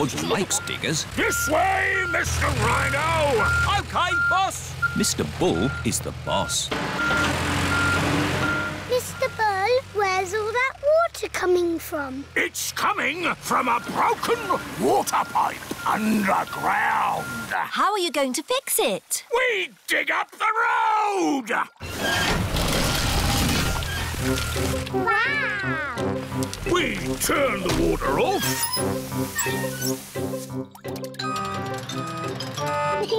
George likes diggers. This way, Mr. Rhino! OK, boss. Mr. Bull is the boss. Mr. Bull, where's all that water coming from? It's coming from a broken water pipe underground. How are you going to fix it? We dig up the road! Wow! We turn the water off.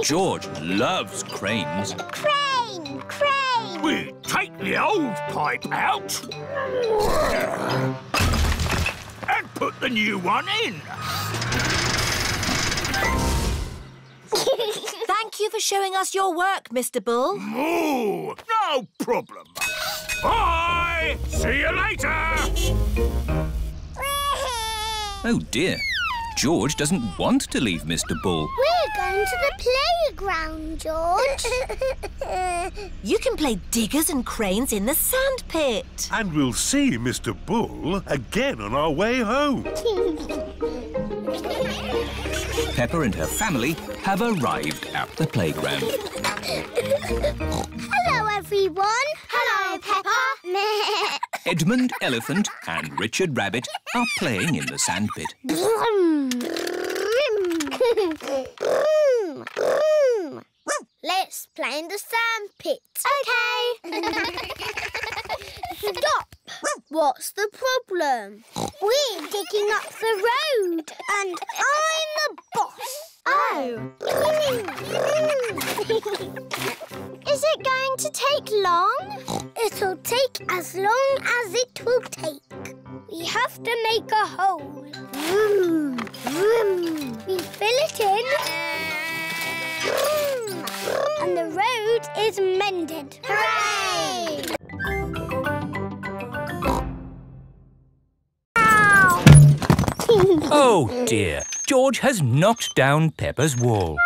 George loves cranes. Crane! Crane! We take the old pipe out and put the new one in. Thank you for showing us your work, Mr. Bull. Moo! No problem. Bye! See you later! Oh dear, George doesn't want to leave Mr. Bull. We're going to the playground, George. You can play diggers and cranes in the sand pit. And we'll see Mr. Bull again on our way home. Peppa and her family have arrived at the playground. Hello, everyone. Hello, Peppa. Edmund Elephant and Richard Rabbit are playing in the sandpit. Let's play in the sandpit. OK. Stop. What's the problem? We're digging up the road and I'm the boss. Oh. Is it going to take long? It'll take as long as it will take. We have to make a hole. Vroom, vroom. We fill it in. And the road is mended. Hooray! Oh dear, George has knocked down Peppa's wall.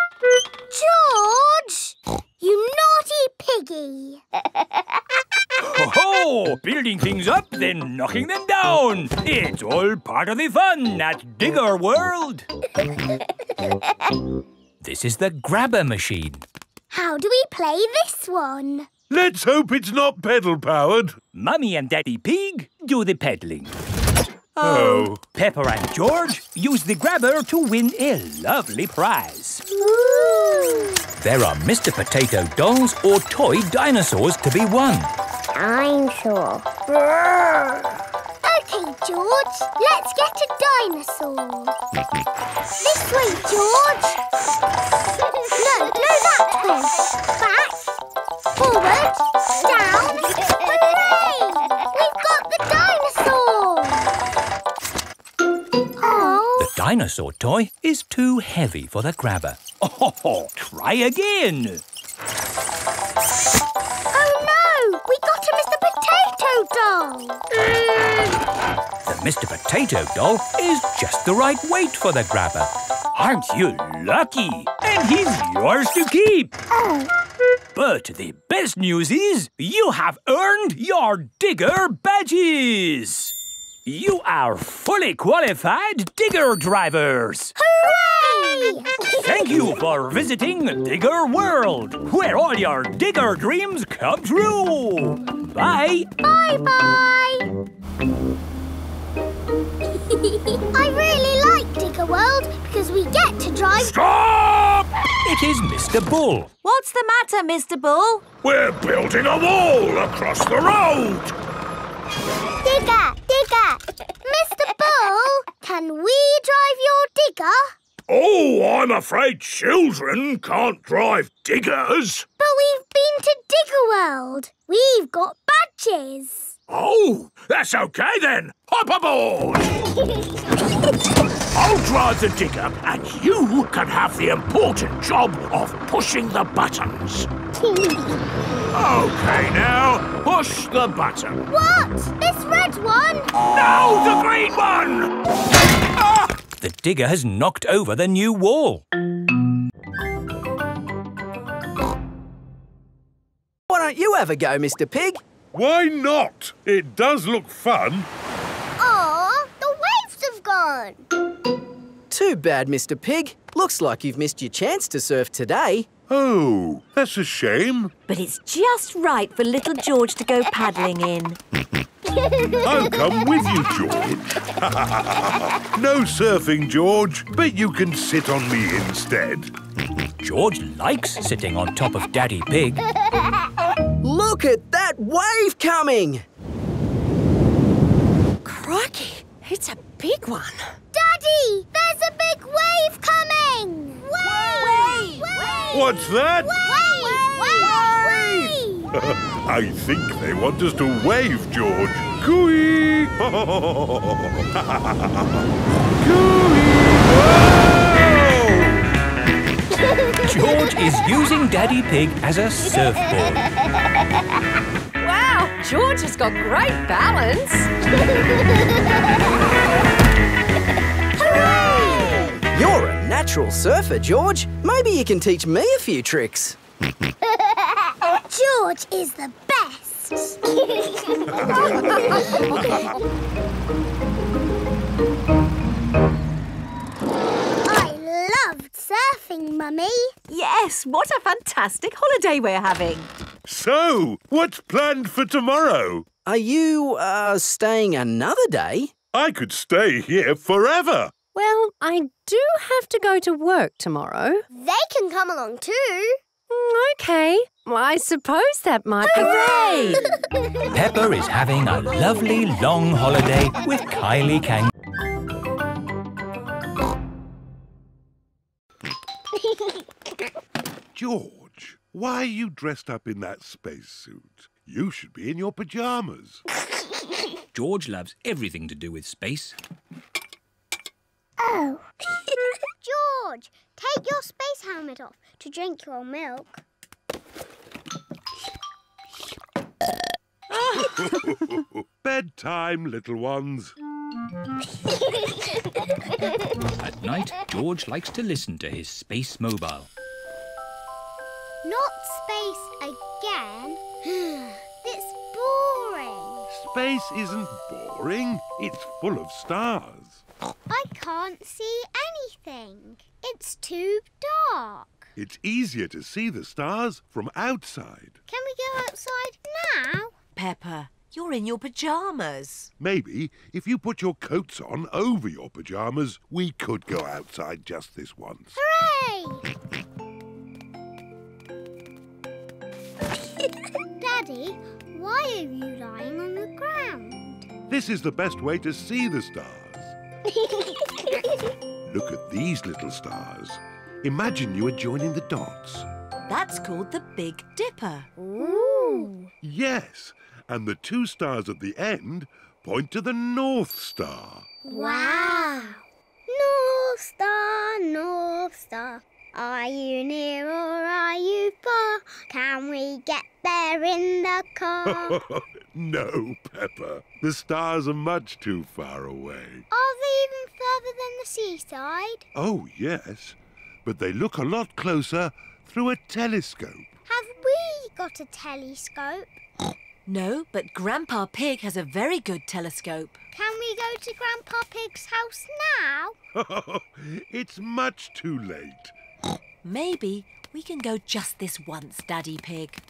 George! You naughty piggy! Ho-ho! Building things up, then knocking them down. It's all part of the fun at Digger World. This is the grabber machine. How do we play this one? Let's hope it's not pedal-powered. Mummy and Daddy Pig do the peddling. Oh. Peppa and George use the grabber to win a lovely prize. Ooh. There are Mr. Potato dolls or toy dinosaurs to be won. Dinosaur. OK, George, let's get a dinosaur. This way, George. No, that way. Back, forward, down. Hooray! We've got the dinosaur. Oh. The dinosaur toy is too heavy for the grabber. Oh, try again. Oh no! We got a Mr. Potato doll! The Mr. Potato doll is just the right weight for the grabber. Aren't you lucky? And he's yours to keep. Oh. But the best news is you have earned your digger badges. You are fully qualified digger drivers. Hooray! Thank you for visiting Digger World, where all your digger dreams come true. Bye. Bye-bye. I really like Digger World because we get to drive... Stop! It is Mr. Bull. What's the matter, Mr. Bull? We're building a wall across the road. Digger! Mr. Bull, can we drive your digger? Oh, I'm afraid children can't drive diggers. But we've been to Digger World. We've got badges. Oh, that's OK then. Hop aboard. I'll drive the digger and you can have the important job of pushing the buttons. OK now, push the button. What? This red one? No, the green one! Ah! The digger has knocked over the new wall. Why don't you have a go, Mr. Pig? Why not? It does look fun. Aw, the waves have gone. Too bad, Mr. Pig. Looks like you've missed your chance to surf today. Oh, that's a shame. But it's just right for little George to go paddling in. I'll come with you, George. No surfing, George, but you can sit on me instead. George likes sitting on top of Daddy Pig. Look at that wave coming! Crikey, it's a big one. Daddy, there's a big wave coming! Wave! What's that? Wave! I think they want us to wave, George. Cooey! Cooey! George is using Daddy Pig as a surfboard. Wow, George has got great balance. Hooray! You're a natural surfer, George. Maybe you can teach me a few tricks. George is the best. I loved surfing, Mummy. Yes, what a fantastic holiday we're having. So, what's planned for tomorrow? Are you, staying another day? I could stay here forever. Well, I do have to go to work tomorrow. They can come along too. OK. Well, I suppose that might be... Hooray! Peppa is having a lovely long holiday with Kylie Kangaroo. George, why are you dressed up in that spacesuit? You should be in your pyjamas. George loves everything to do with space. Oh. George, take your space helmet off to drink your milk. Bedtime, little ones. At night, George likes to listen to his space mobile. Not space again. It's boring. Space isn't boring. It's full of stars. I can't see anything. It's too dark. It's easier to see the stars from outside. Can we go outside now? Peppa, you're in your pyjamas. Maybe if you put your coats on over your pyjamas, we could go outside just this once. Hooray! Daddy, why are you lying on the ground? This is the best way to see the stars. Look at these little stars. Imagine you are joining the dots. That's called the Big Dipper. Ooh. Yes, and the two stars at the end point to the North Star. Wow. North Star, are you near or are you far? Can we get there in the car? No, Peppa. The stars are much too far away. Are they even further than the seaside? Oh, yes. But they look a lot closer through a telescope. Have we got a telescope? No, but Grandpa Pig has a very good telescope. Can we go to Grandpa Pig's house now? It's much too late. Maybe we can go just this once, Daddy Pig.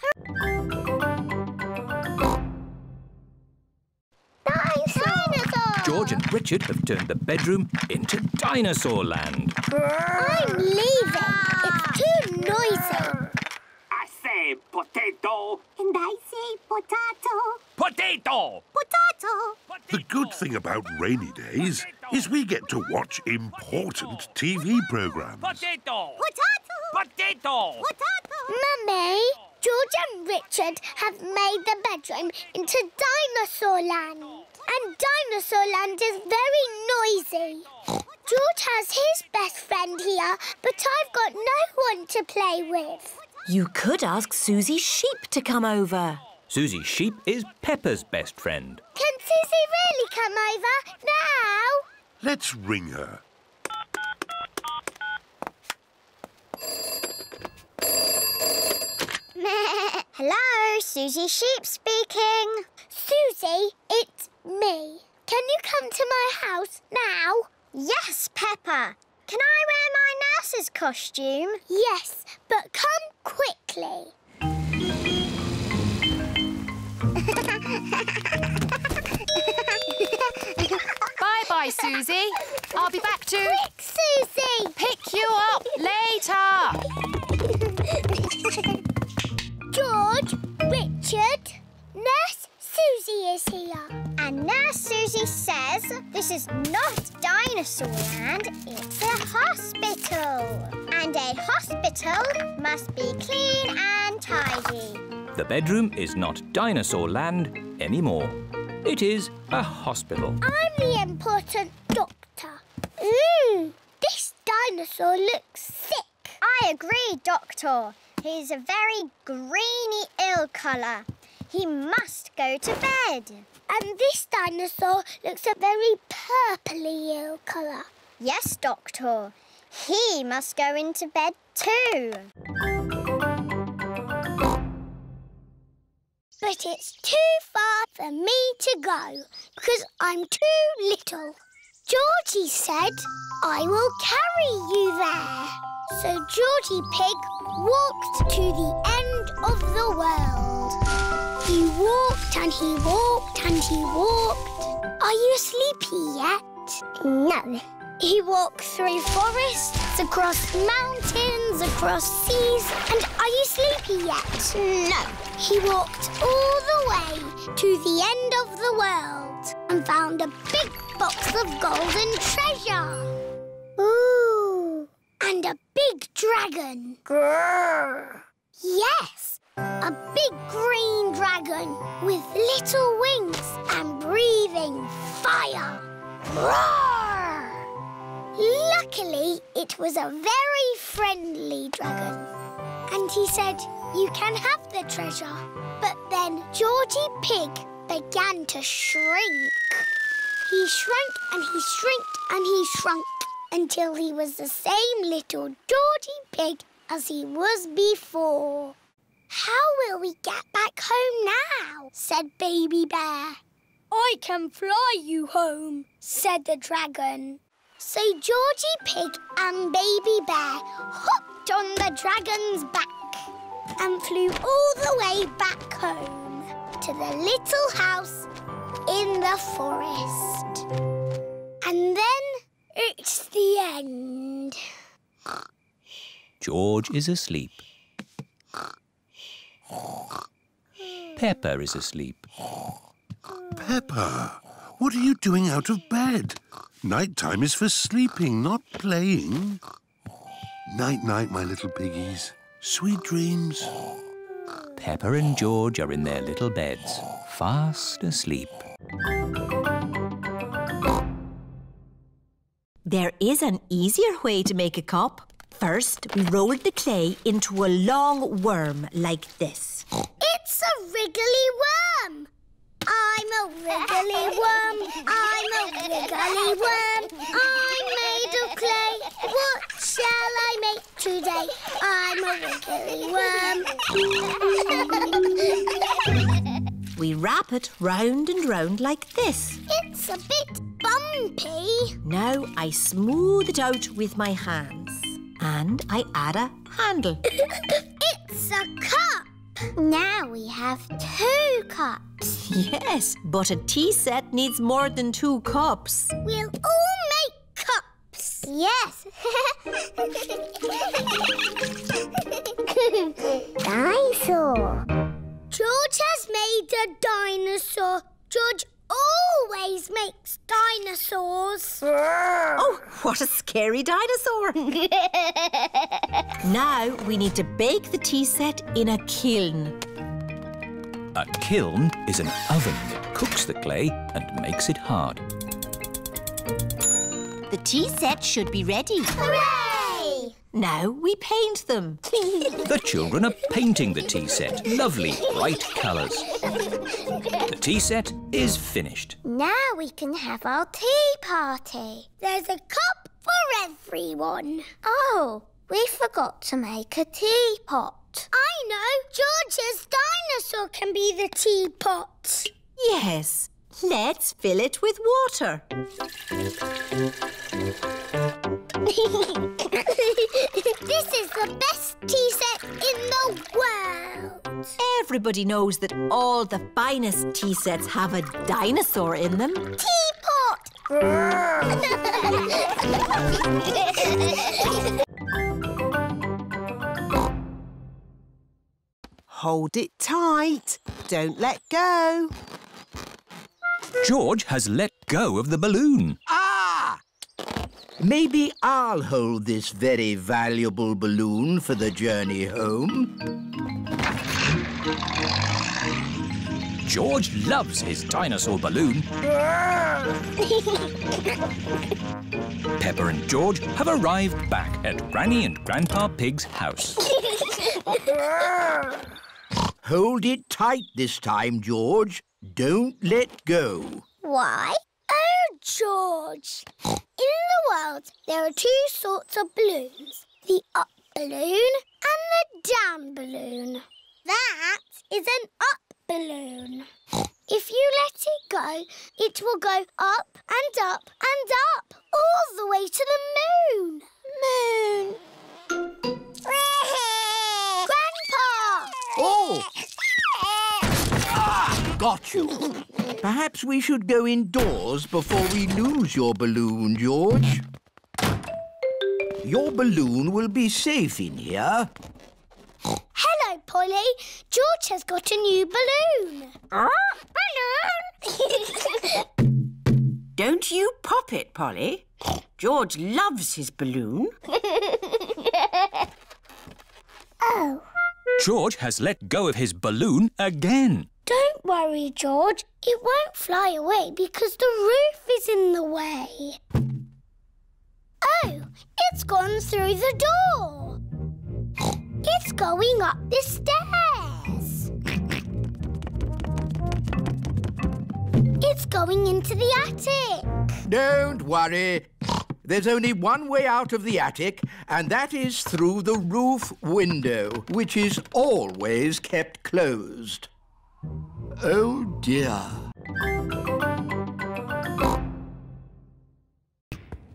Dinosaur! George and Richard have turned the bedroom into dinosaur land. I'm leaving. It's too noisy. I say potato. And I say potato. Potato! Potato. The good thing about rainy days is we get to watch important TV programs. Potato! Potato. Potato! Potato. Mummy, George and Richard have made the bedroom into dinosaur land. And dinosaur land is very noisy. George has his best friend here, but I've got no one to play with. You could ask Suzy Sheep to come over. Suzy Sheep is Peppa's best friend. Can Suzy really come over now? Let's ring her. Hello, Suzy Sheep speaking. Suzy, it's me. Can you come to my house now? Yes, Peppa. Can I wear my nurse's costume? Yes, but come quickly. Bye-bye, Suzy. I'll be back to... Quick, Suzy! pick you up later. George, Richard, Nurse Suzy is here. And Nurse Suzy says this is not dinosaur land, it's a hospital. And a hospital must be clean and tidy. The bedroom is not dinosaur land anymore. It is a hospital. I'm the important doctor. This dinosaur looks sick. I agree, Doctor. He's a very greeny ill colour. He must go to bed. And this dinosaur looks a very purpley ill colour. Yes, Doctor. He must go into bed too. But it's too far for me to go because I'm too little. Georgie said I will carry you there. So Georgie Pig walked to the end of the world. He walked and he walked and he walked. Are you sleepy yet? No. He walked through forests, across mountains, across seas. And are you sleepy yet? No. He walked all the way to the end of the world and found a big box of golden treasure. Ooh. And a big dragon. Grrr. Yes, a big green dragon with little wings and breathing fire. Roar! Luckily, it was a very friendly dragon. And he said, you can have the treasure. But then Georgie Pig began to shrink. He shrank and he shrinked and he shrunk until he was the same little Georgie Pig as he was before. How will we get back home now? Said Baby Bear. I can fly you home, said the dragon. So Georgie Pig and Baby Bear hopped on the dragon's back and flew all the way back home to the little house in the forest. And then it's the end. George is asleep. Peppa is asleep. Peppa, what are you doing out of bed? Night-time is for sleeping, not playing. Night-night, my little piggies. Sweet dreams. Peppa and George are in their little beds, fast asleep. There is an easier way to make a cup. First, we roll the clay into a long worm like this. It's a wriggly worm. I'm a wriggly worm. I'm a wriggly worm. I'm made of clay. What shall I make today? I'm a wriggly worm. We wrap it round and round like this. It's a bit bumpy. Now I smooth it out with my hands. And I add a handle. It's a cup. Now we have 2 cups. Yes, but a tea set needs more than 2 cups. We'll all make cups. Yes. Dinosaur. George has made a dinosaur. George always makes dinosaurs. Oh, what a scary dinosaur. Now we need to bake the tea set in a kiln. A kiln is an oven that cooks the clay and makes it hard. The tea set should be ready. Hooray! Now we paint them. The children are painting the tea set. Lovely, bright colours. The tea set is finished. Now we can have our tea party. There's a cup for everyone. Oh, we forgot to make a teapot. I know. George's dinosaur can be the teapot. Yes, let's fill it with water. This is the best tea set in the world. Everybody knows that all the finest tea sets have a dinosaur in them. Teapot! Hold it tight. Don't let go. George has let go of the balloon. Ah! Maybe I'll hold this very valuable balloon for the journey home. George loves his dinosaur balloon. Peppa and George have arrived back at Granny and Grandpa Pig's house. Hold it tight this time, George. Don't let go. Why? Oh, George. In the world, there are two sorts of balloons. The up balloon and the down balloon. That is an up balloon. If you let it go, it will go up and up and up, all the way to the moon. Moon. Grandpa! Oh! Got you. Perhaps we should go indoors before we lose your balloon, George. Your balloon will be safe in here. Hello, Polly. George has got a new balloon. Balloon! Don't you pop it, Polly. George loves his balloon. Oh. George has let go of his balloon again. Don't worry, George. It won't fly away because the roof is in the way. Oh, it's gone through the door. It's going up the stairs. It's going into the attic. Don't worry. There's only one way out of the attic, and that is through the roof window, which is always kept closed. Oh, dear.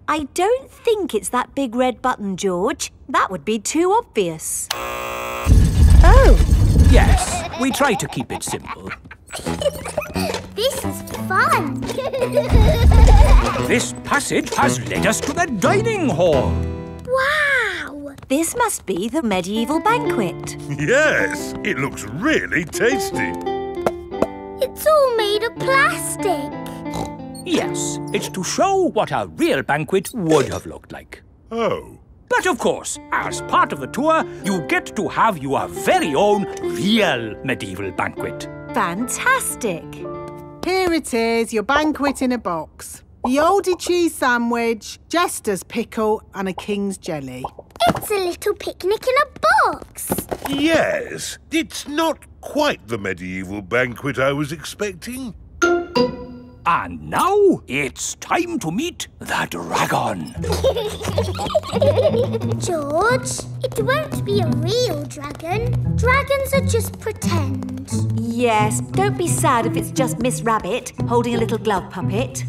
I don't think it's that big red button, George. That would be too obvious. Oh! Yes, we try to keep it simple. This is fun. This passage has led us to the dining hall. Wow! This must be the medieval banquet. Yes, it looks really tasty. It's all made of plastic. Yes, it's to show what a real banquet would have looked like. Oh. But of course, as part of the tour, you get to have your very own real medieval banquet. Fantastic! Here it is, your banquet in a box. The oldie cheese sandwich, jester's pickle and a king's jelly. It's a little picnic in a box. Yes, it's not quite the medieval banquet I was expecting. And now it's time to meet the dragon. George, it won't be a real dragon. Dragons are just pretend. Yes, don't be sad if it's just Miss Rabbit holding a little glove puppet.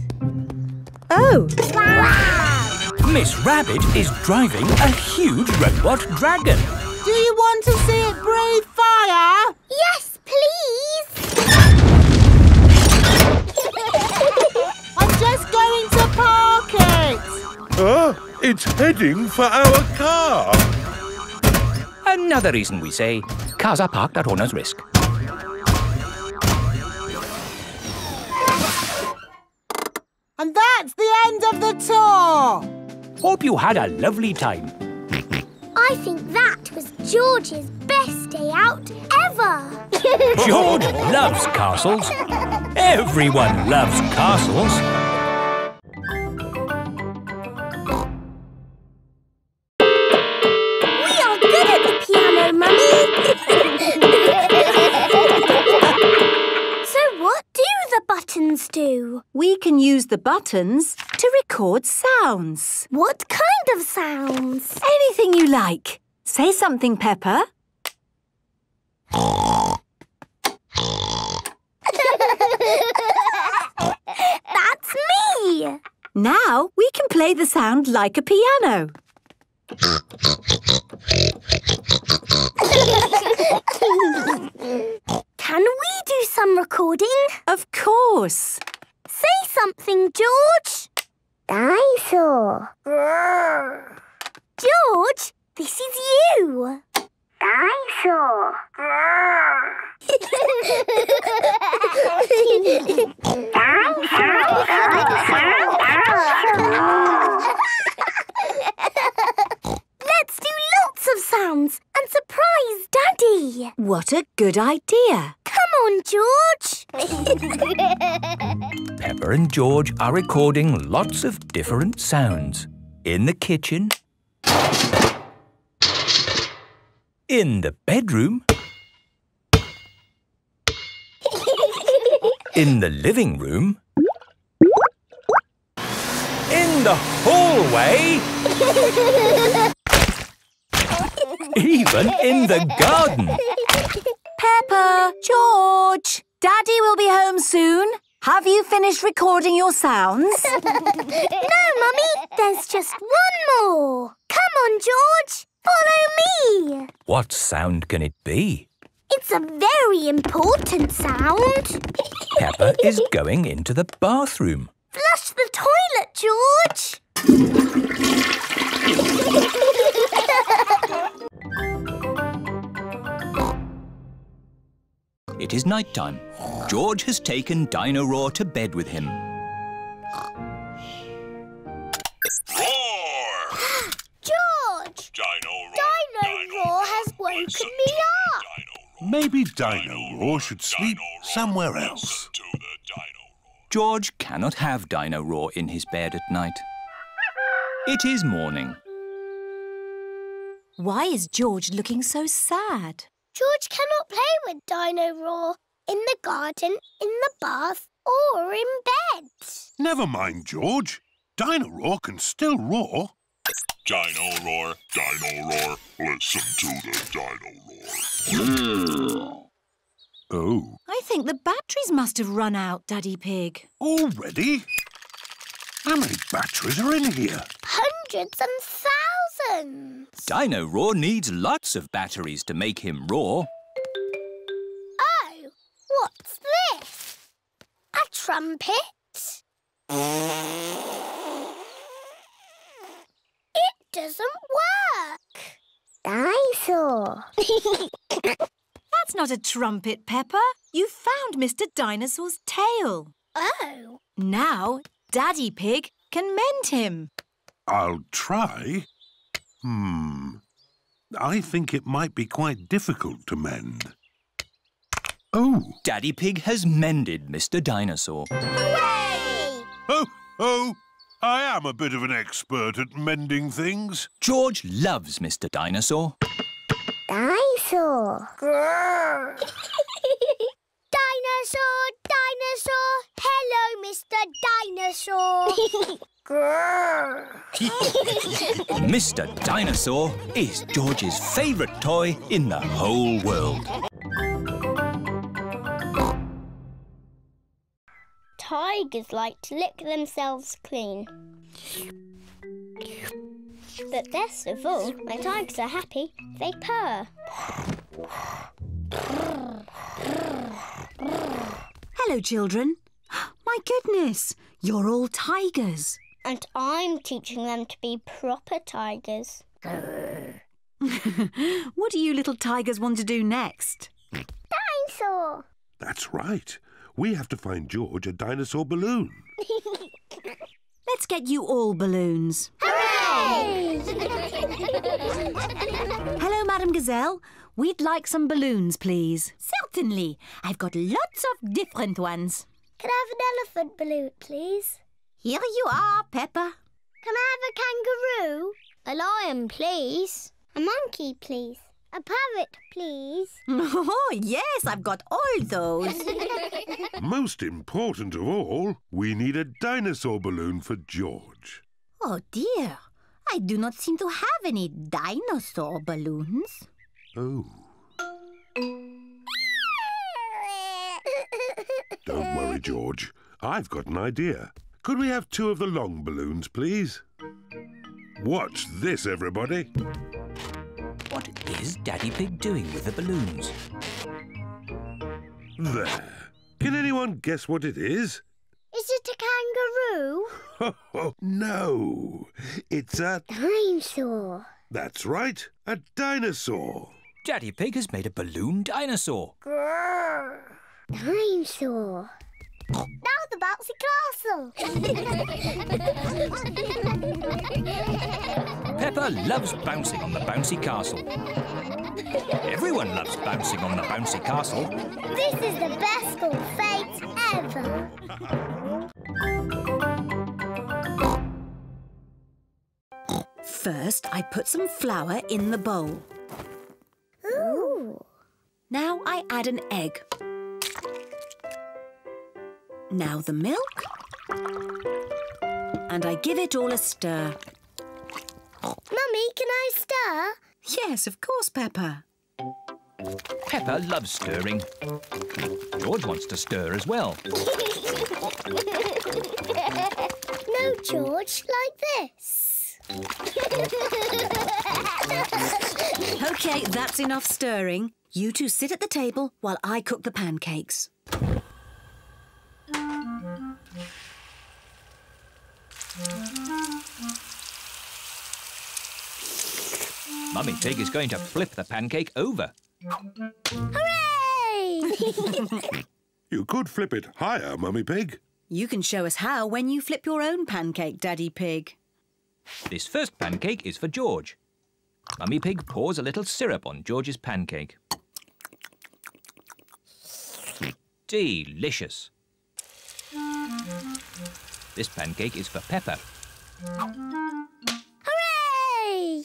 Oh! Wow! Miss Rabbit is driving a huge robot dragon. Do you want to see it breathe fire? Yes, please! I'm just going to park it! It's heading for our car. Another reason we say cars are parked at owner's risk. And that's the end of the tour! Hope you had a lovely time. I think that was George's best day out ever. George loves castles. Everyone loves castles. We are good at the piano, Mummy. So what do the buttons do? We can use the buttons to record sounds. What kind of sounds? Anything you like. Say something, Peppa. That's me. Now we can play the sound like a piano. we do some recording? Of course. Say something, George. Dinosaur. George, this is you. Dinosaur. Let's do lots of sounds and surprise Daddy. What a good idea. Come on, George. Peppa and George are recording lots of different sounds. In the kitchen, in the bedroom, in the living room, in the hallway, even in the garden. Peppa, George, Daddy will be home soon. Have you finished recording your sounds? No, Mummy, there's just one more. Come on, George, follow me. What sound can it be? It's a very important sound. Peppa is going into the bathroom. Flush the toilet, George. It is night time. George has taken Dino Roar to bed with him. George! Dino Roar has woken me up. Maybe Dino Roar should sleep somewhere else. George cannot have Dino Roar in his bed at night. It is morning. Why is George looking so sad? George cannot play with Dino Roar in the garden, in the bath or in bed. Never mind, George. Dino Roar can still roar. Dino Roar, listen to the Dino Roar. Oh. I think the batteries must have run out, Daddy Pig. Already? How many batteries are in here? Hundreds and thousands. Dino Roar needs lots of batteries to make him roar. Oh, what's this? A trumpet? It doesn't work. Dinosaur. That's not a trumpet, Peppa. You found Mr. Dinosaur's tail. Oh. Now, Daddy Pig can mend him. I'll try. I think it might be quite difficult to mend. Oh! Daddy Pig has mended Mr. Dinosaur. Hooray! Oh! I am a bit of an expert at mending things. George loves Mr. Dinosaur. Dinosaur. Dinosaur, dinosaur. Hello, Mr. Dinosaur. Mr. Dinosaur is George's favourite toy in the whole world. Tigers like to lick themselves clean. But best of all, when tigers are happy, they purr. Hello, children. My goodness, you're all tigers. And I'm teaching them to be proper tigers. What do you little tigers want to do next? Dinosaur! That's right. We have to find George a dinosaur balloon. Let's get you all balloons. Hooray! Hello, Madam Gazelle. We'd like some balloons, please. Certainly. I've got lots of different ones. Can I have an elephant balloon, please? Here you are, Peppa. Can I have a kangaroo? A lion, please. A monkey, please. A parrot, please. Oh, yes, I've got all those. Most important of all, we need a dinosaur balloon for George. Oh, dear. I do not seem to have any dinosaur balloons. Oh. Don't worry, George. I've got an idea. Could we have 2 of the long balloons, please? Watch this, everybody. What is Daddy Pig doing with the balloons? There. Can anyone guess what it is? Is it a kangaroo? Oh, no. It's a... Dinosaur. That's right. A dinosaur. Daddy Pig has made a balloon dinosaur. Grrr. Dinosaur. Now the bouncy castle. Peppa loves bouncing on the bouncy castle. Everyone loves bouncing on the bouncy castle. This is the best school fete ever. First, I put some flour in the bowl. Ooh. Now I add an egg. Now the milk. And I give it all a stir. Mummy, can I stir? Yes, of course, Peppa. Peppa loves stirring. George wants to stir as well. No, George, like this. OK, that's enough stirring. You two sit at the table while I cook the pancakes. Mummy Pig is going to flip the pancake over. Hooray! You could flip it higher, Mummy Pig. You can show us how when you flip your own pancake, Daddy Pig. This first pancake is for George. Mummy Pig pours a little syrup on George's pancake. Delicious. This pancake is for Peppa. Hooray!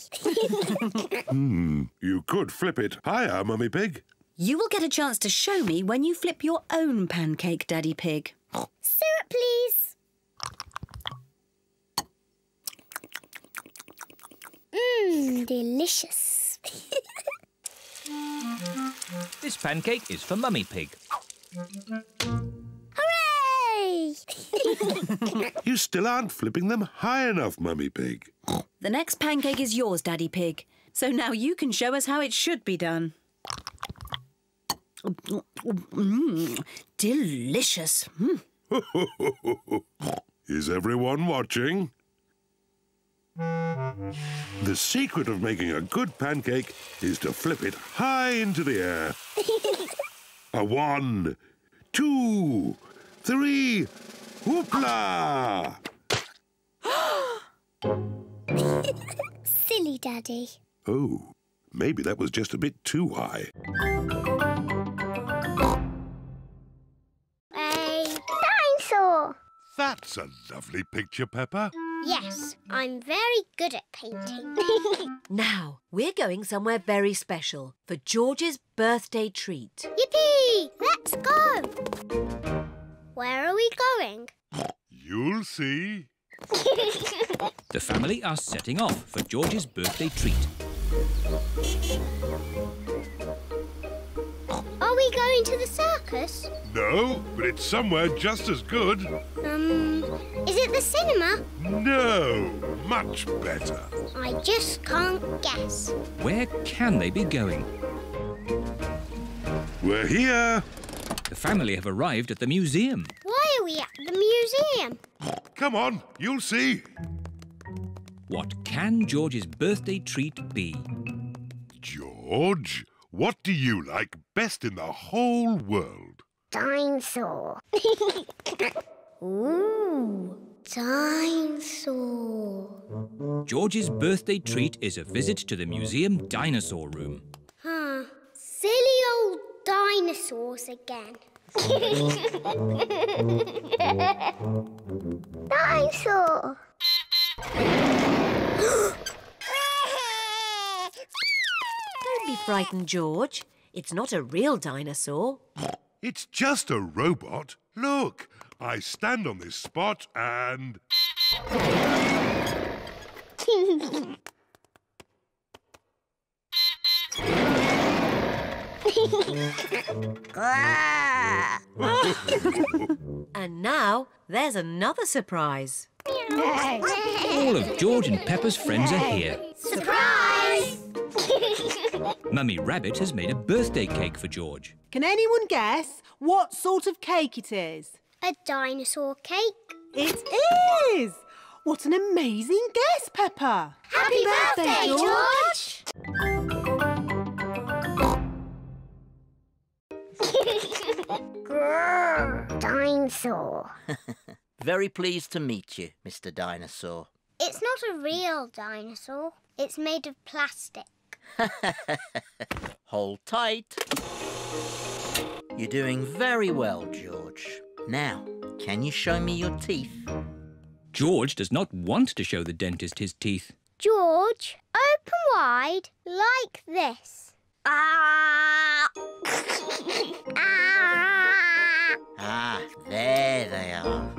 You could flip it higher, Mummy Pig. You will get a chance to show me when you flip your own pancake, Daddy Pig. Syrup, please. Delicious. This pancake is for Mummy Pig. Hooray! You still aren't flipping them high enough, Mummy Pig. The next pancake is yours, Daddy Pig. So now you can show us how it should be done. Delicious. Is everyone watching? The secret of making a good pancake is to flip it high into the air. A 1, 2, 3, whoopla! Silly Daddy. Oh, maybe that was just a bit too high. A dinosaur. That's a lovely picture, Peppa. Yes, I'm very good at painting. Now, we're going somewhere very special for George's birthday treat. Yippee! Let's go! Where are we going? You'll see. The family are setting off for George's birthday treat. Are we going to the circus? No, but it's somewhere just as good. Is it the cinema? No, much better. I just can't guess. Where can they be going? We're here. The family have arrived at the museum. Why are we at the museum? Come on, you'll see. What can George's birthday treat be? George, what do you like best in the whole world? Dinosaur. Ooh, dinosaur. George's birthday treat is a visit to the museum dinosaur room. Silly old dinosaurs again. Dinosaur. Don't be frightened, George. It's not a real dinosaur. It's just a robot. Look, I stand on this spot and... And now, there's another surprise. All of George and Peppa's friends are here. Surprise! Mummy Rabbit has made a birthday cake for George. Can anyone guess what sort of cake it is? A dinosaur cake. It is! What an amazing guess, Peppa! Happy birthday, George! Grrr, dinosaur. Very pleased to meet you, Mr. Dinosaur. It's not a real dinosaur. It's made of plastic. Hold tight. You're doing very well, George. Now, can you show me your teeth? George does not want to show the dentist his teeth. George, open wide like this. Ah! Ah! Ah, there they are.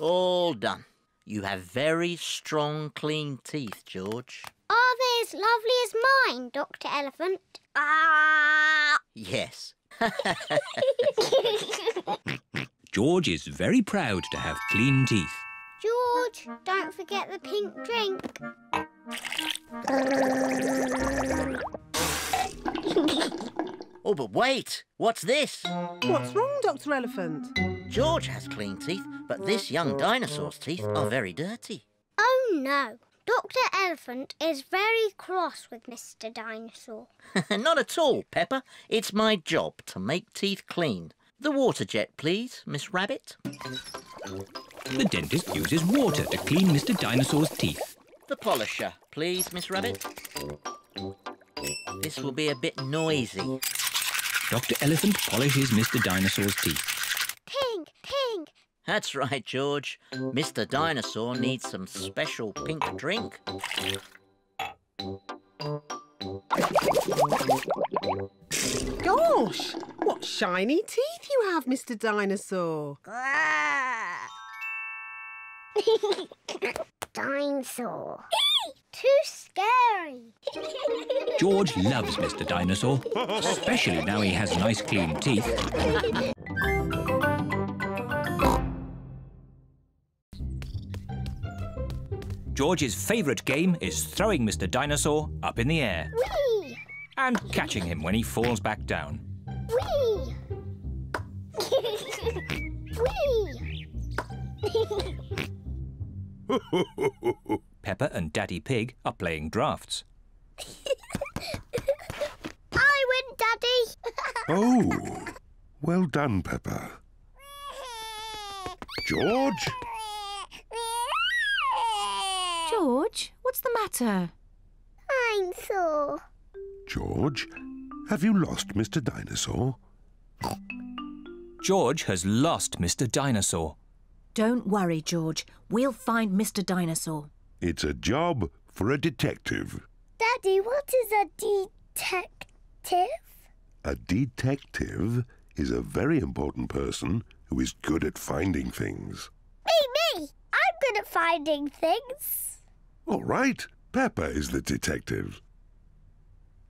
All done. You have very strong, clean teeth, George. Are they as lovely as mine, Dr. Elephant? Ah! Yes. George is very proud to have clean teeth. George, don't forget the pink drink. Oh, but wait! What's this? What's wrong, Dr. Elephant? George has clean teeth, but this young dinosaur's teeth are very dirty. Oh, no. Dr. Elephant is very cross with Mr. Dinosaur. Not at all, Peppa. It's my job to make teeth clean. The water jet, please, Miss Rabbit. The dentist uses water to clean Mr. Dinosaur's teeth. The polisher, please, Miss Rabbit. This will be a bit noisy. Dr. Elephant polishes Mr. Dinosaur's teeth. Pink, pink. That's right, George. Mr. Dinosaur needs some special pink drink. Gosh, what shiny teeth you have, Mr. Dinosaur. Dinosaur. Too scary. George loves Mr. Dinosaur, especially now he has nice clean teeth. George's favourite game is throwing Mr. Dinosaur up in the air. Whee! And catching him when he falls back down. Whee! Whee! Peppa and Daddy Pig are playing drafts. I win, Daddy! Oh, well done, Peppa. George? George, what's the matter? I'm sore. George, have you lost Mr. Dinosaur? George has lost Mr. Dinosaur. Don't worry, George. We'll find Mr. Dinosaur. It's a job for a detective. Daddy, what is a detective? A detective is a very important person who is good at finding things. Me! I'm good at finding things. All right, Peppa is the detective.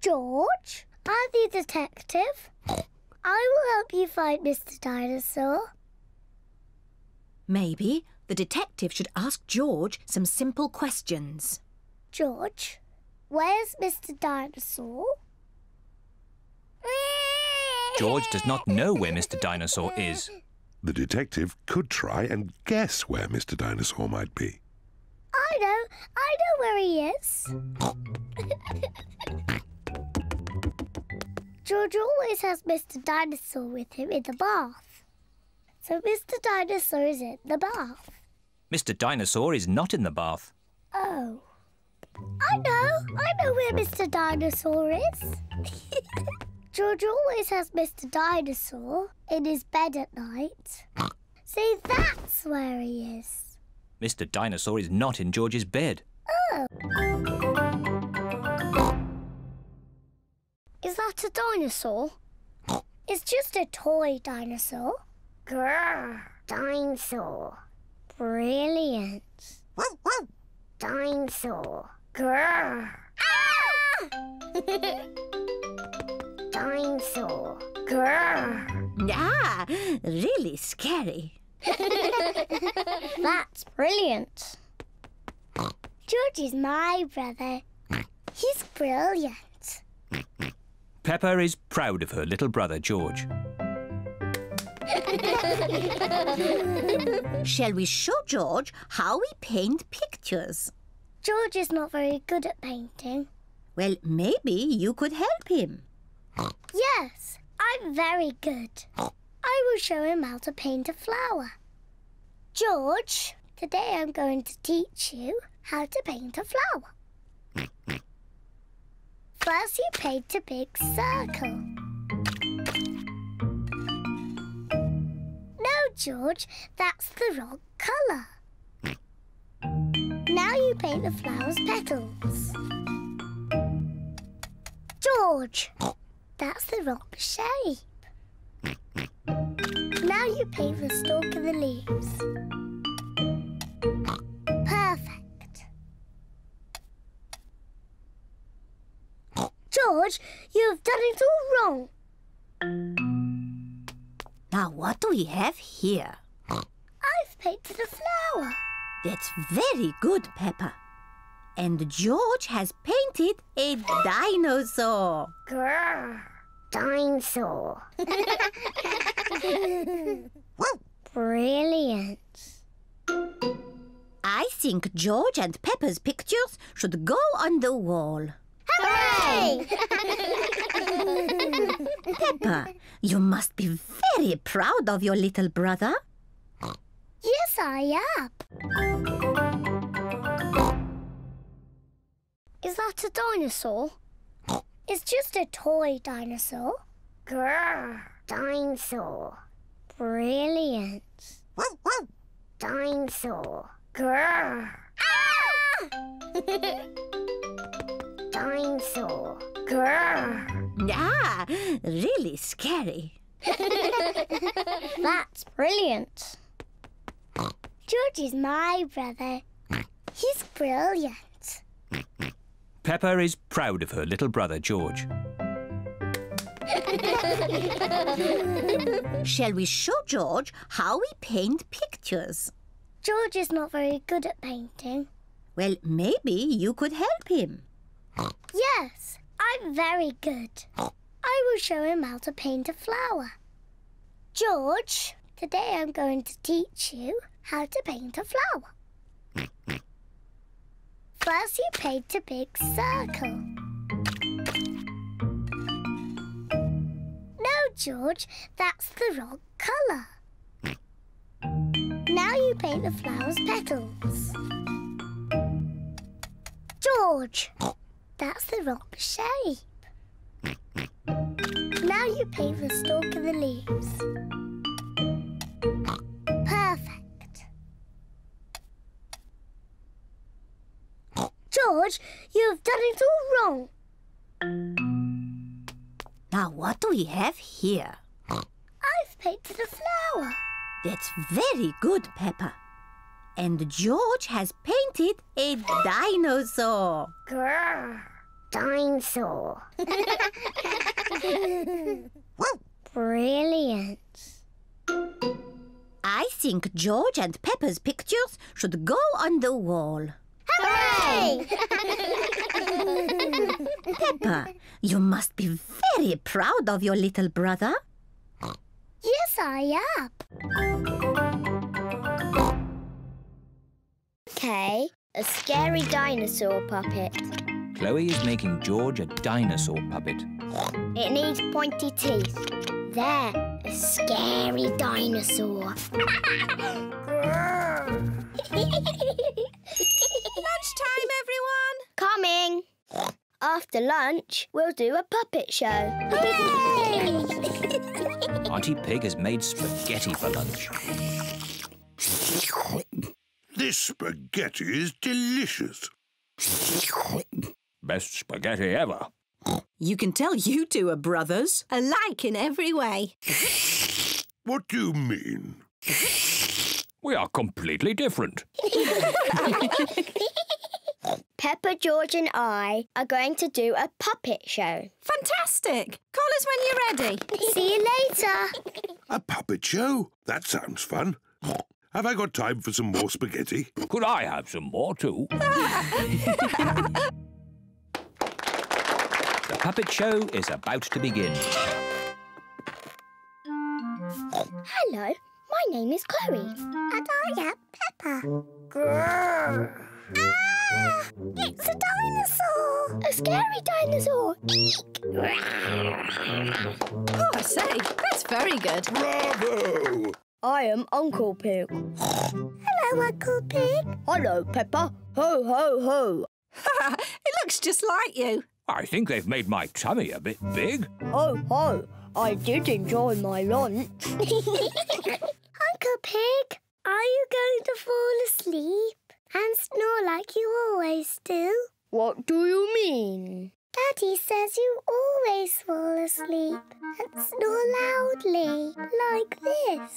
George, I'm the detective. I will help you find Mr. Dinosaur. Maybe the detective should ask George some simple questions. George, where's Mr. Dinosaur? George does not know where Mr. Dinosaur is. The detective could try and guess where Mr. Dinosaur might be. I know where he is. George always has Mr. Dinosaur with him in the bath. So Mr. Dinosaur is in the bath. Mr. Dinosaur is not in the bath. Oh. I know where Mr. Dinosaur is. George always has Mr. Dinosaur in his bed at night. See, that's where he is. Mr. Dinosaur is not in George's bed. Oh. Is that a dinosaur? It's just a toy dinosaur. Grrr, dinosaur. Brilliant. Dinosaur. Grrr. Ah! Dinosaur. Grrr. Ah, really scary. That's brilliant. George is my brother. He's brilliant. Peppa is proud of her little brother, George. Shall we show George how we paint pictures? George is not very good at painting. Well, maybe you could help him. Yes, I'm very good. I will show him how to paint a flower. George, today I'm going to teach you how to paint a flower. First, you paint a big circle. No, George, that's the wrong colour. Now you paint the flower's petals. George, that's the wrong shape. Now you paint the stalk of the leaves. Perfect. George, you have done it all wrong. Now, what do we have here? I've painted a flower. That's very good, Peppa. And George has painted a dinosaur. Grrr, dinosaur. Brilliant. I think George and Peppa's pictures should go on the wall. Hooray! Peppa, you must be very proud of your little brother. Yes, I am. Is that a dinosaur? It's just a toy dinosaur. Grrr, dinosaur. Brilliant. Dinosaur. Grrr. Ah! Dinosaur. Grrr. Ah, really scary. That's brilliant. George is my brother. He's brilliant. Peppa is proud of her little brother, George. Shall we show George how we paint pictures? George is not very good at painting. Well, maybe you could help him. Yes, I'm very good. I will show him how to paint a flower. George, today I'm going to teach you how to paint a flower. First, you paint a big circle. No, George, that's the wrong colour. Now you paint the flower's petals. George, that's the wrong shape. Now you paint the stalk of the leaves. Perfect. George, you have done it all wrong. Now, what do we have here? I've painted a flower. That's very good, Peppa. And George has painted a dinosaur. Grrr, dinosaur. Brilliant. I think George and Peppa's pictures should go on the wall. Hooray! Peppa, you must be very proud of your little brother. Yes, I am. Okay, a scary dinosaur puppet. Chloe is making George a dinosaur puppet. It needs pointy teeth. There, a scary dinosaur. Lunchtime, everyone! Coming. After lunch, we'll do a puppet show. Hooray! Auntie Pig has made spaghetti for lunch. This spaghetti is delicious. Best spaghetti ever. You can tell you two are brothers. Alike in every way. What do you mean? We are completely different. Peppa, George and I are going to do a puppet show. Fantastic! Call us when you're ready. See you later. A puppet show? That sounds fun. Have I got time for some more spaghetti? Could I have some more too? puppet show is about to begin. Hello, my name is Chloe. And I am Peppa. Grrr. Ah! It's a dinosaur! A scary dinosaur! Eek! Oh, I say, that's very good. Bravo! I am Uncle Pig. Hello, Uncle Pig. Hello, Peppa. Ho, ho, ho. It looks just like you. I think they've made my tummy a bit big. Ho, ho. I did enjoy my lunch. Uncle Pig, are you going to fall asleep and snore like you always do? What do you mean? Daddy says you always fall asleep and snore loudly, like this.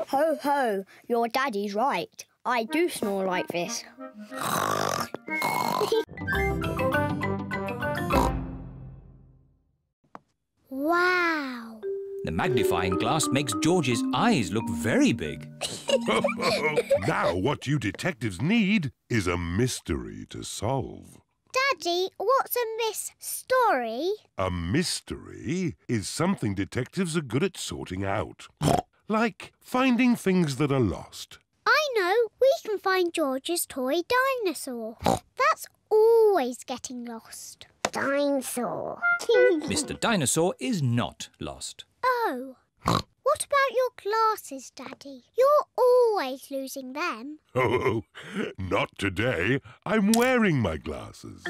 Ho, ho, your daddy's right. I do snore like this. Wow. The magnifying glass makes George's eyes look very big. Now what you detectives need is a mystery to solve. Daddy, what's a story? A mystery is something detectives are good at sorting out. Like finding things that are lost. I know. We can find George's toy dinosaur. That's always getting lost. Dinosaur. Mr. Dinosaur is not lost. Oh. What about your glasses, Daddy? You're always losing them. Oh, not today. I'm wearing my glasses.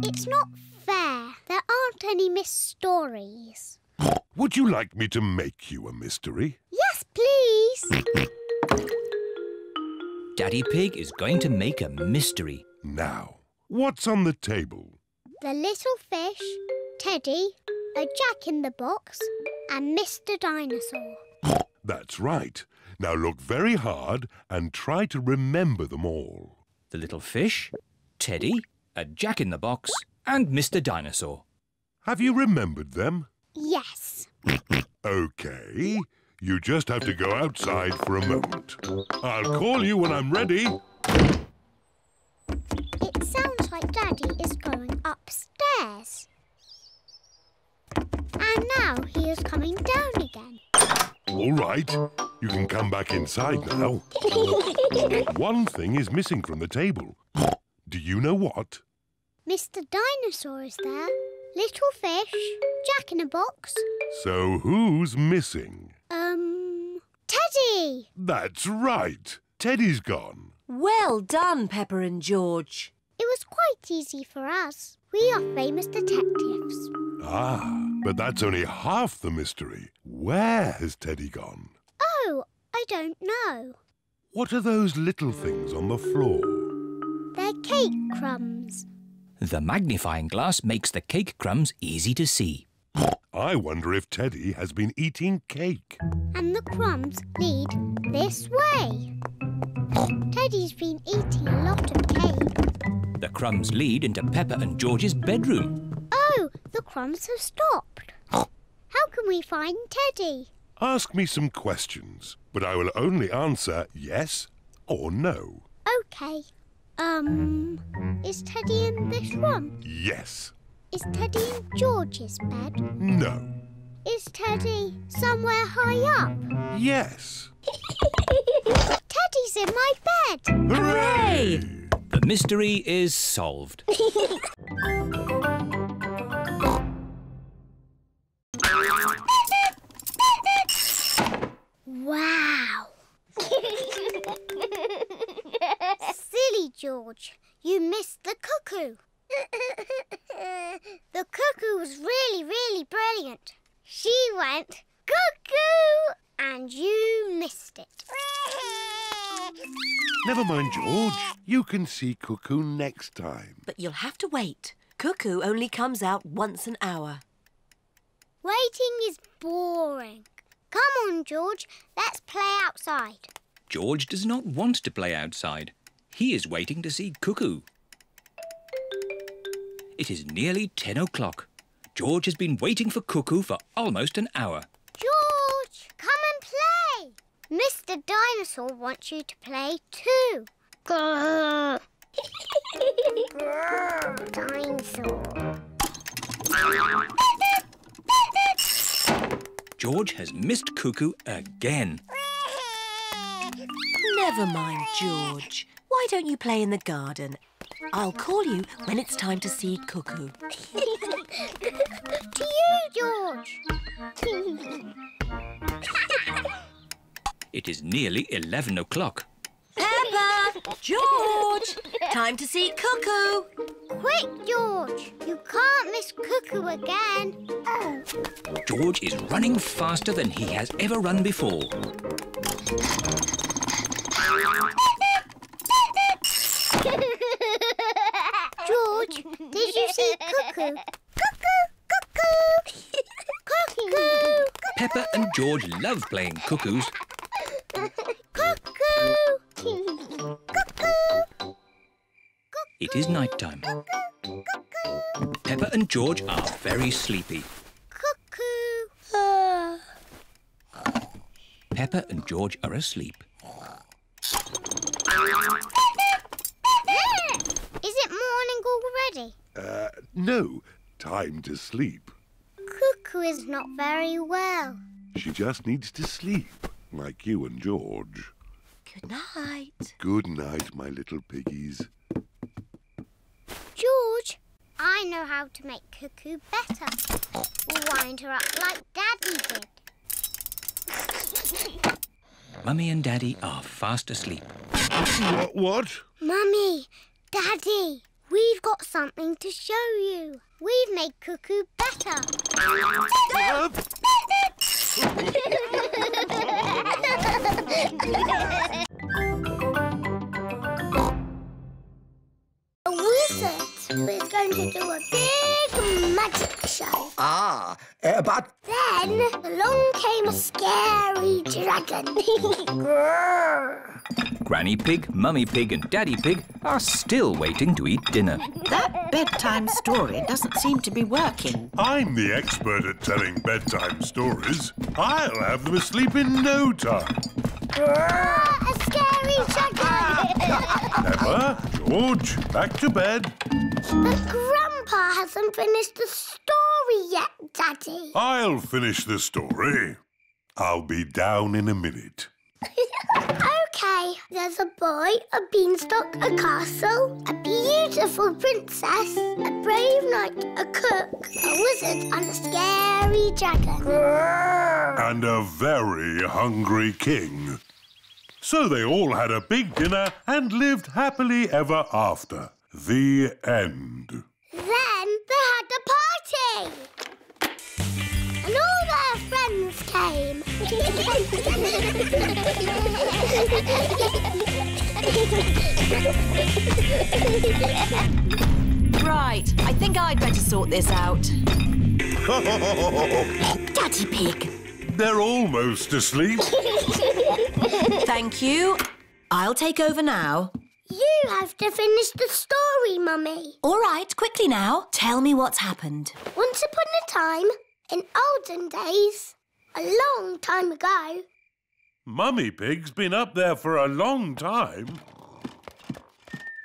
It's not fair. There aren't any stories. Would you like me to make you a mystery? Yes, please. Daddy Pig is going to make a mystery. Now, what's on the table? The little fish, Teddy, a jack-in-the-box and Mr. Dinosaur. That's right. Now look very hard and try to remember them all. The little fish, Teddy, a jack-in-the-box and Mr. Dinosaur. Have you remembered them? Yes. OK. You just have to go outside for a moment. I'll call you when I'm ready. It sounds like Daddy is going upstairs. And now he is coming down again. All right. You can come back inside now. One thing is missing from the table. Do you know what? Mr. Dinosaur is there. Little fish, jack-in-a-box. So who's missing? Teddy! That's right. Teddy's gone. Well done, Peppa and George. It was quite easy for us. We are famous detectives. Ah, but that's only half the mystery. Where has Teddy gone? Oh, I don't know. What are those little things on the floor? They're cake crumbs. The magnifying glass makes the cake crumbs easy to see. I wonder if Teddy has been eating cake. And the crumbs lead this way. Teddy's been eating a lot of cake. The crumbs lead into Peppa and George's bedroom. Oh, the crumbs have stopped. How can we find Teddy? Ask me some questions, but I will only answer yes or no. OK. Is Teddy in this room? Yes. Is Teddy in George's bed? No. Is Teddy somewhere high up? Yes. Teddy's in my bed! Hooray! The mystery is solved. Wow! Silly George, you missed the cuckoo. The cuckoo was really, really brilliant. She went cuckoo and you missed it. Never mind, George. You can see Cuckoo next time. But you'll have to wait. Cuckoo only comes out once an hour. Waiting is boring. Come on, George. Let's play outside. George does not want to play outside. He is waiting to see Cuckoo. It is nearly 10 o'clock. George has been waiting for Cuckoo for almost an hour. George, come and play. Mr. Dinosaur wants you to play too. Grrr. Grrr. Dinosaur. George has missed Cuckoo again. Never mind, George. Why don't you play in the garden? I'll call you when it's time to see Cuckoo. To you, George. It is nearly 11 o'clock. Peppa! George! Time to see Cuckoo. Quick, George. You can't miss Cuckoo again. Oh. George is running faster than he has ever run before. George, did you see Cuckoo? Cuckoo! Cuckoo! Cuckoo! Peppa and George love playing cuckoos. Cuckoo! Cuckoo! It is night time. Peppa and George are very sleepy. Cuckoo! Peppa and George are asleep. Is it morning already? No. Time to sleep. Cuckoo is not very well. She just needs to sleep, like you and George. Good night. Good night, my little piggies. George, I know how to make Cuckoo better. Wind her up like Daddy did. Mummy and Daddy are fast asleep. What? Mummy, Daddy, we've got something to show you. We've made Cuckoo better. A wizard who is going to do a big magic show. But... Then along came a scary dragon. Grrr. Granny Pig, Mummy Pig and Daddy Pig are still waiting to eat dinner. That bedtime story doesn't seem to be working. I'm the expert at telling bedtime stories. I'll have them asleep in no time. Grrr, a scary dragon. Peppa, George, back to bed. But Grandpa hasn't finished the story yet, Daddy. I'll finish the story. I'll be down in a minute. OK, there's a boy, a beanstalk, a castle, a beautiful princess, a brave knight, a cook, a wizard and a scary dragon. Grrr. And a very hungry king. So they all had a big dinner and lived happily ever after. The end. Then they had a party. And all their friends came. Right, I think I'd better sort this out. Daddy Pig. They're almost asleep. Thank you. I'll take over now. You have to finish the story, Mummy. All right, quickly now. Tell me what's happened. Once upon a time, in olden days, a long time ago... Mummy Pig's been up there for a long time.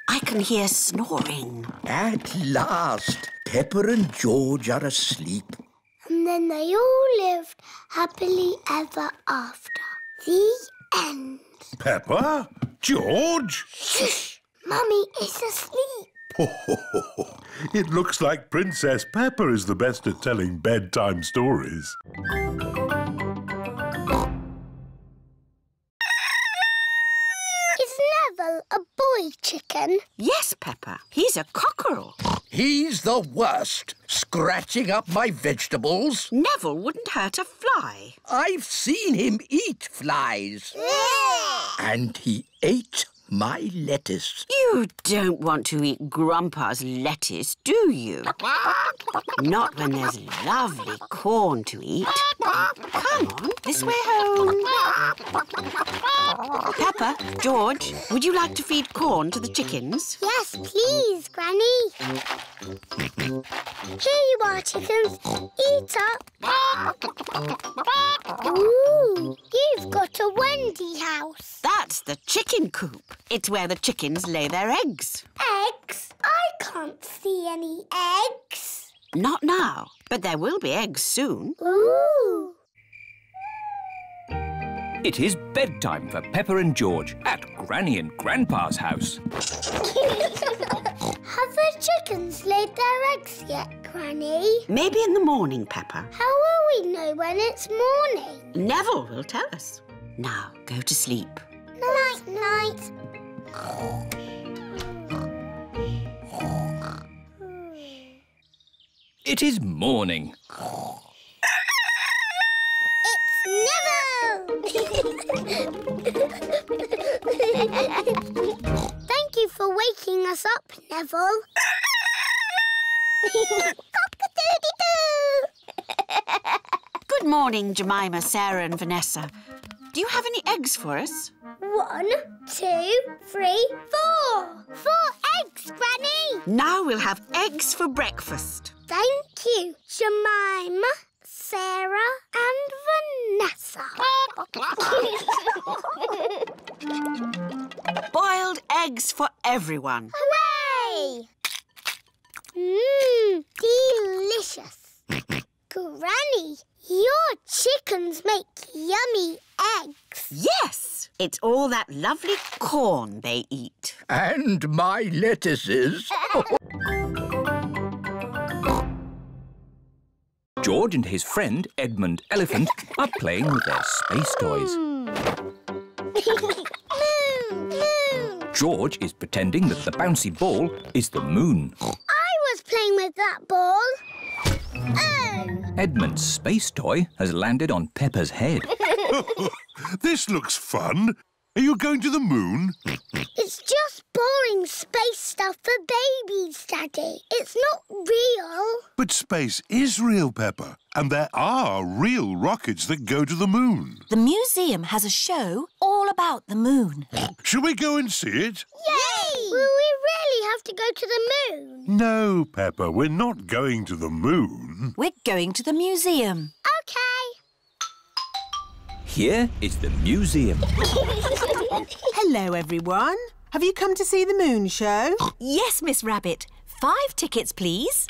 I can hear snoring. At last, Peppa and George are asleep. And then they all lived happily ever after. The end. Peppa? George? Shush! Mummy is asleep. It looks like Princess Peppa is the best at telling bedtime stories. Is Neville a boy chicken? Yes, Peppa. He's a cockerel. He's the worst, scratching up my vegetables. Neville wouldn't hurt a fly. I've seen him eat flies. And he ate my lettuce. You don't want to eat Grandpa's lettuce, do you? Not when there's lovely corn to eat. Come on, this way home. Peppa, George, would you like to feed corn to the chickens? Yes, please, Granny. Here you are, chickens. Eat up. Ooh, you've got a Wendy house. That's the chicken coop. It's where the chickens lay their eggs. Eggs? I can't see any eggs. Not now, but there will be eggs soon. Ooh. It is bedtime for Peppa and George at Granny and Grandpa's house. Have the chickens laid their eggs yet, Granny? Maybe in the morning, Peppa. How will we know when it's morning? Neville will tell us. Now, go to sleep. Night, night. It is morning. Thank you for waking us up, Neville. Cock-a-doodle-doo! Good morning, Jemima, Sarah and Vanessa. Do you have any eggs for us? 1, 2, 3, 4. 4 eggs, Granny. Now we'll have eggs for breakfast. Thank you, Jemima, Sarah and Vanessa. Boiled eggs for everyone. Hooray! Mmm, delicious. Granny, your chickens make yummy eggs. Yes, it's all that lovely corn they eat. And my lettuces. George and his friend, Edmund Elephant, are playing with their space toys. Moon, moon. George is pretending that the bouncy ball is the moon. I was playing with that ball. Oh! Edmund's space toy has landed on Peppa's head. This looks fun. Are you going to the moon? It's just boring space stuff for babies, Daddy. It's not real. But space is real, Peppa. And there are real rockets that go to the moon. The museum has a show all about the moon. Shall we go and see it? Yay! Will we really have to go to the moon? No, Peppa, we're not going to the moon. We're going to the museum. OK. Here is the museum. Hello, everyone. Have you come to see the moon show? Yes, Miss Rabbit. 5 tickets, please.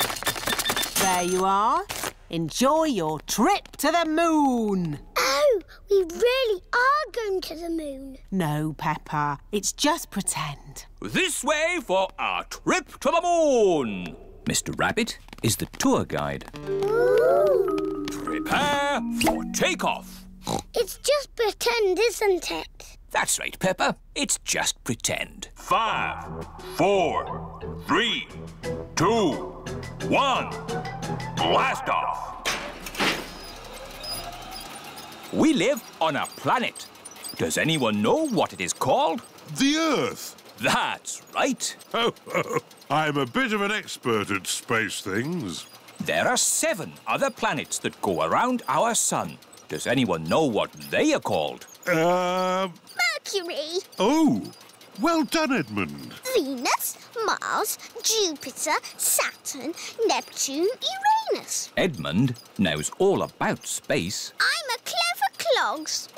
There you are. Enjoy your trip to the moon. Oh, we really are going to the moon. No, Peppa. It's just pretend. This way for our trip to the moon. Mr. Rabbit is the tour guide. Ooh. Prepare for takeoff. It's just pretend, isn't it? That's right, Peppa. It's just pretend. 5, 4, 3, 2, 1. Blast off. We live on a planet. Does anyone know what it is called? The Earth. That's right. Oh, I'm a bit of an expert at space things. There are 7 other planets that go around our sun. Does anyone know what they are called? Mercury. Oh, well done, Edmund. Venus, Mars, Jupiter, Saturn, Neptune, Uranus. Edmund knows all about space. I'm a clever clogs.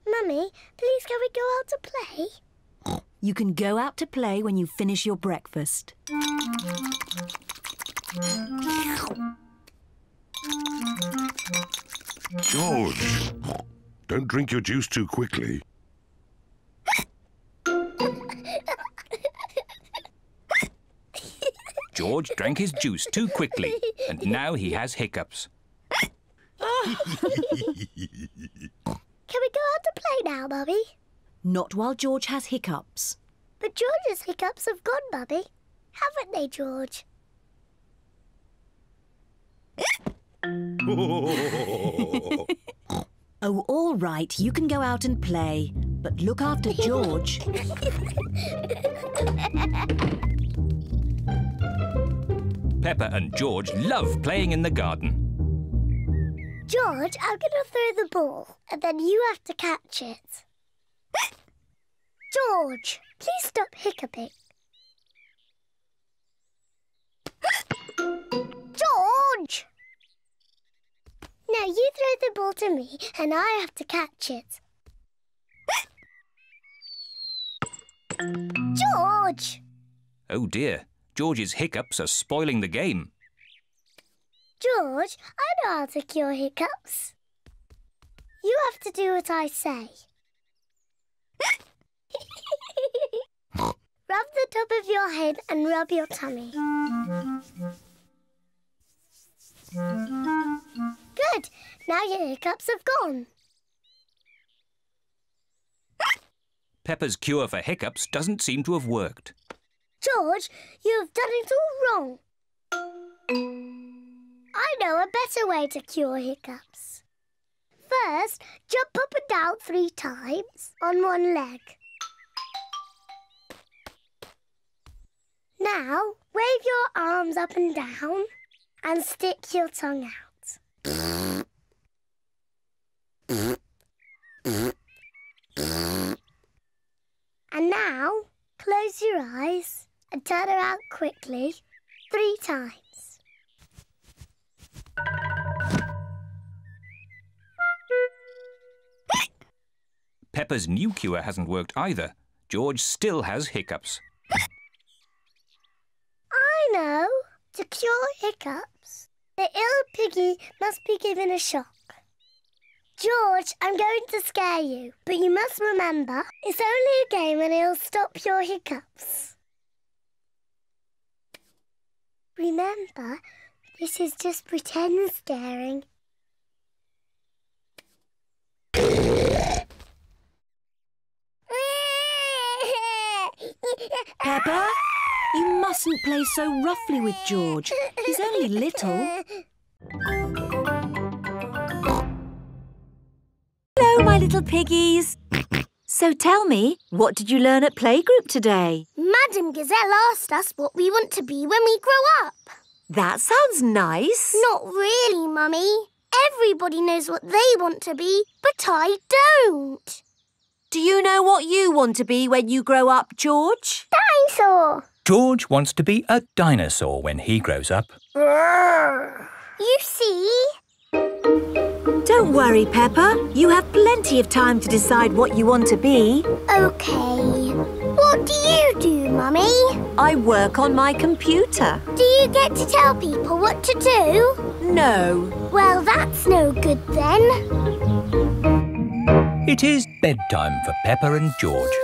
Mummy, please can we go out to play? You can go out to play when you finish your breakfast. George, don't drink your juice too quickly. George drank his juice too quickly, and now he has hiccups. Can we go out to play now, Mummy? Not while George has hiccups. But George's hiccups have gone, Mummy. Haven't they, George? Oh, all right, you can go out and play, but look after George. Peppa and George love playing in the garden. George, I'm going to throw the ball, and then you have to catch it. George, please stop hiccuping. George! Now you throw the ball to me, and I have to catch it. George! Oh dear, George's hiccups are spoiling the game. George, I know how to cure hiccups. You have to do what I say. Rub the top of your head and rub your tummy. Good. Now your hiccups have gone. Peppa's cure for hiccups doesn't seem to have worked. George, you have done it all wrong. I know a better way to cure hiccups. First, jump up and down 3 times on one leg. Now, wave your arms up and down and stick your tongue out. And now, close your eyes and turn around quickly 3 times. Peppa's new cure hasn't worked either. George still has hiccups. I know. To cure hiccups, the ill piggy must be given a shock. George, I'm going to scare you, but you must remember, it's only a game and it'll stop your hiccups. Remember, this is just pretend scaring. Peppa, you mustn't play so roughly with George. He's only little. Hello, my little piggies. So tell me, what did you learn at playgroup today? Madam Gazelle asked us what we want to be when we grow up. That sounds nice. Not really, Mummy. Everybody knows what they want to be, but I don't. Do you know what you want to be when you grow up, George? Dinosaur. George wants to be a dinosaur when he grows up. You see? Don't worry, Peppa. You have plenty of time to decide what you want to be. OK. What do you do, Mummy? I work on my computer. Do you get to tell people what to do? No. Well, that's no good then. It is bedtime for Peppa and George.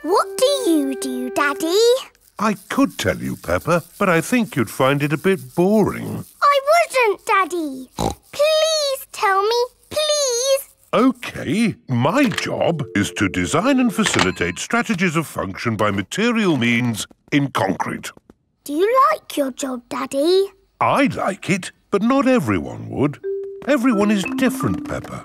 What do you do, Daddy? I could tell you, Peppa, but I think you'd find it a bit boring. I wouldn't, Daddy. Please tell me, please. OK, my job is to design and facilitate strategies of function by material means in concrete. Do you like your job, Daddy? I like it, but not everyone would. Everyone is different, Peppa.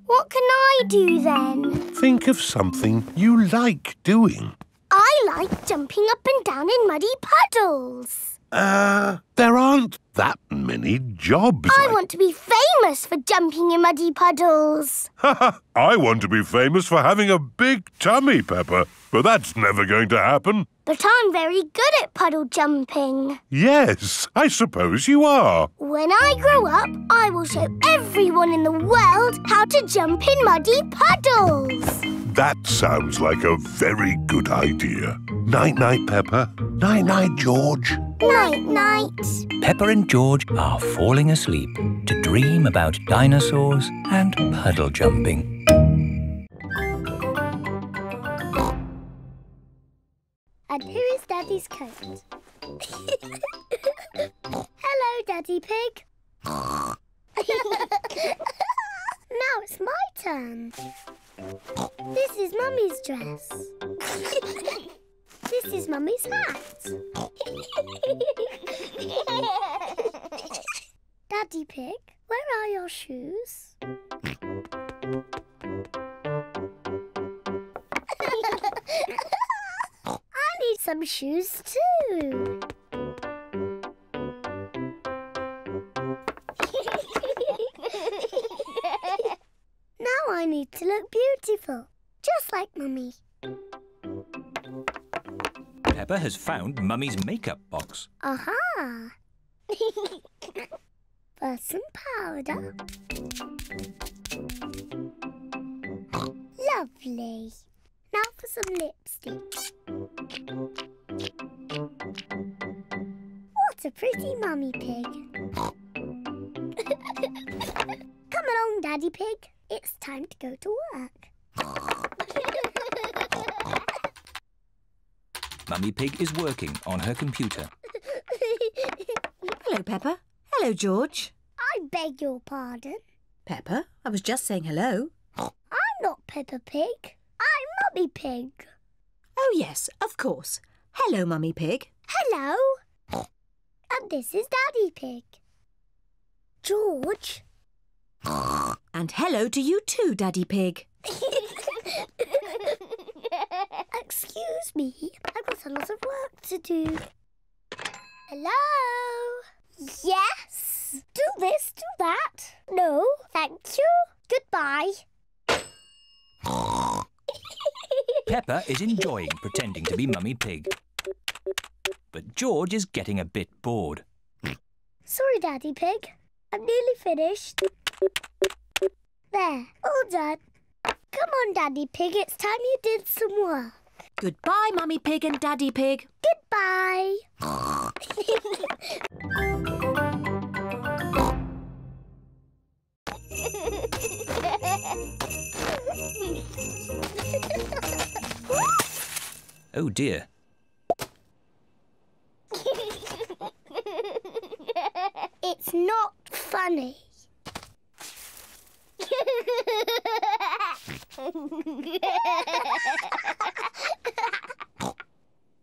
What can I do then? Think of something you like doing. I like jumping up and down in muddy puddles. There aren't that many jobs. I want to be famous for jumping in muddy puddles. I want to be famous for having a big tummy, Peppa, but that's never going to happen. But I'm very good at puddle jumping. Yes, I suppose you are. When I grow up, I will show everyone in the world how to jump in muddy puddles. That sounds like a very good idea. Night-night, Peppa. Night-night, George. Night-night. Peppa and George are falling asleep to dream about dinosaurs and puddle jumping. And here is Daddy's coat. Hello, Daddy Pig. Now it's my turn. This is Mummy's dress. This is Mummy's hat. Daddy Pig, where are your shoes? I need some shoes too. need to look beautiful, just like Mummy. Peppa has found Mummy's makeup box. Aha! First some powder. Lovely. Now for some lipstick. What a pretty Mummy Pig. Come along, Daddy Pig. It's time to go to work. Mummy Pig is working on her computer. Hello, Peppa. Hello, George. I beg your pardon. Peppa, I was just saying hello. I'm not Peppa Pig. I'm Mummy Pig. Oh, yes, of course. Hello, Mummy Pig. Hello. And this is Daddy Pig. George. And hello to you too, Daddy Pig. Excuse me, I've got a lot of work to do. Hello? Yes? Do this, do that. No, thank you. Goodbye. Peppa is enjoying pretending to be Mummy Pig. But George is getting a bit bored. Sorry, Daddy Pig. I'm nearly finished. There, all done. Come on, Daddy Pig, it's time you did some work. Goodbye, Mummy Pig and Daddy Pig. Goodbye. Oh dear. It's not funny.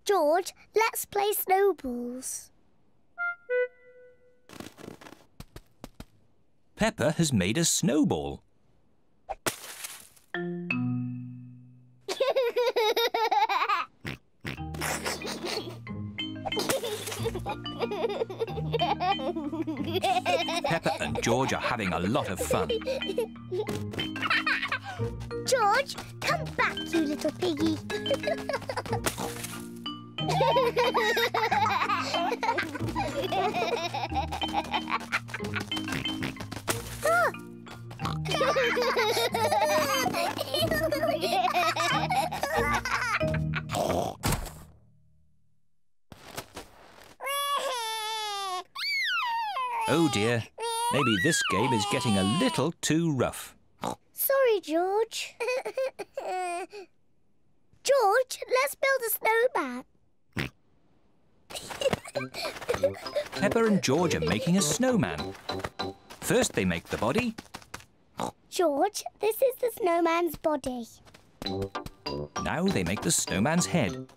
George, let's play snowballs. Peppa has made a snowball. Peppa and George are having a lot of fun. George, come back, you little piggy. Oh dear, maybe this game is getting a little too rough. Sorry, George. George, let's build a snowman. Peppa and George are making a snowman. First they make the body. George, this is the snowman's body. Now they make the snowman's head.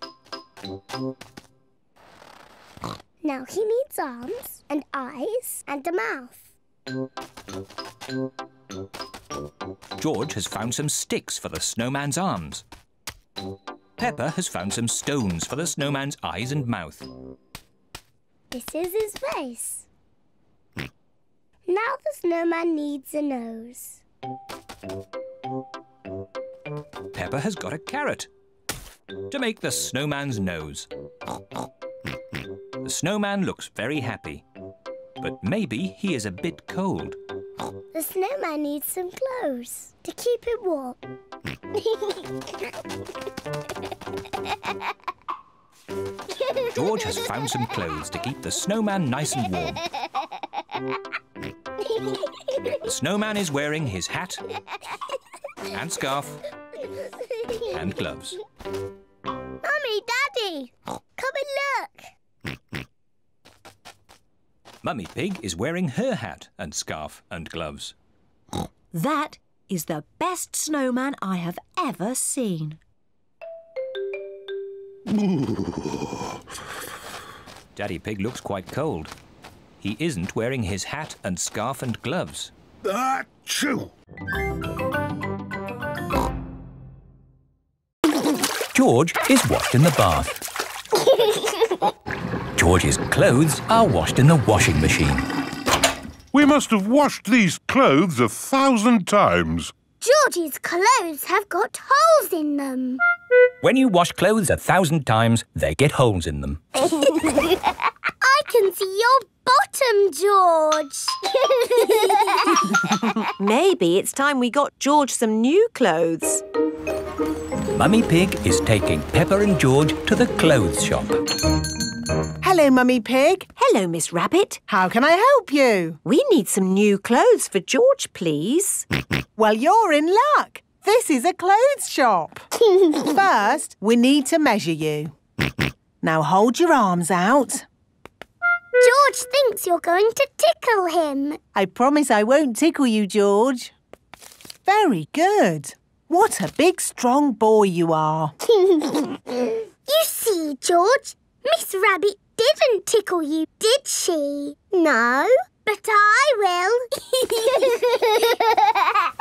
Now he needs arms and eyes and a mouth. George has found some sticks for the snowman's arms. Peppa has found some stones for the snowman's eyes and mouth. This is his face. Now the snowman needs a nose. Peppa has got a carrot to make the snowman's nose. The snowman looks very happy, but maybe he is a bit cold. The snowman needs some clothes to keep him warm. George has found some clothes to keep the snowman nice and warm. The snowman is wearing his hat and scarf and gloves. Mummy, Daddy, come and look. Mummy Pig is wearing her hat and scarf and gloves. That is the best snowman I have ever seen. Daddy Pig looks quite cold. He isn't wearing his hat and scarf and gloves. Achoo! George is washed in the bath. George's clothes are washed in the washing machine. We must have washed these clothes 1,000 times. George's clothes have got holes in them. When you wash clothes 1,000 times, they get holes in them. I can see your bottom, George. Maybe it's time we got George some new clothes. Mummy Pig is taking Peppa and George to the clothes shop. Hello, Mummy Pig. Hello, Miss Rabbit. How can I help you? We need some new clothes for George, please. Well, you're in luck. This is a clothes shop. First, we need to measure you. Now hold your arms out. George thinks you're going to tickle him. I promise I won't tickle you, George. Very good. What a big, strong boy you are. You see, George, Miss Rabbit didn't tickle you, did she? No, but I will.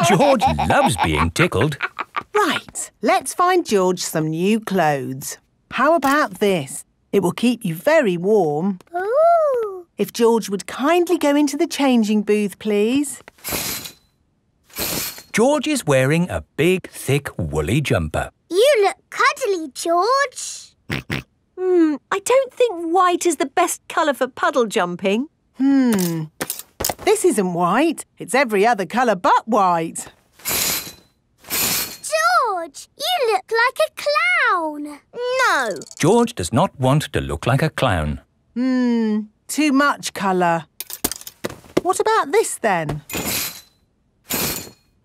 George loves being tickled. Right, let's find George some new clothes. How about this? It will keep you very warm. Ooh. If George would kindly go into the changing booth, please. George is wearing a big, thick, woolly jumper. You look cuddly, George. I don't think white is the best colour for puddle jumping. This isn't white. It's every other colour but white. George, you look like a clown. No. George does not want to look like a clown. Too much colour. What about this then?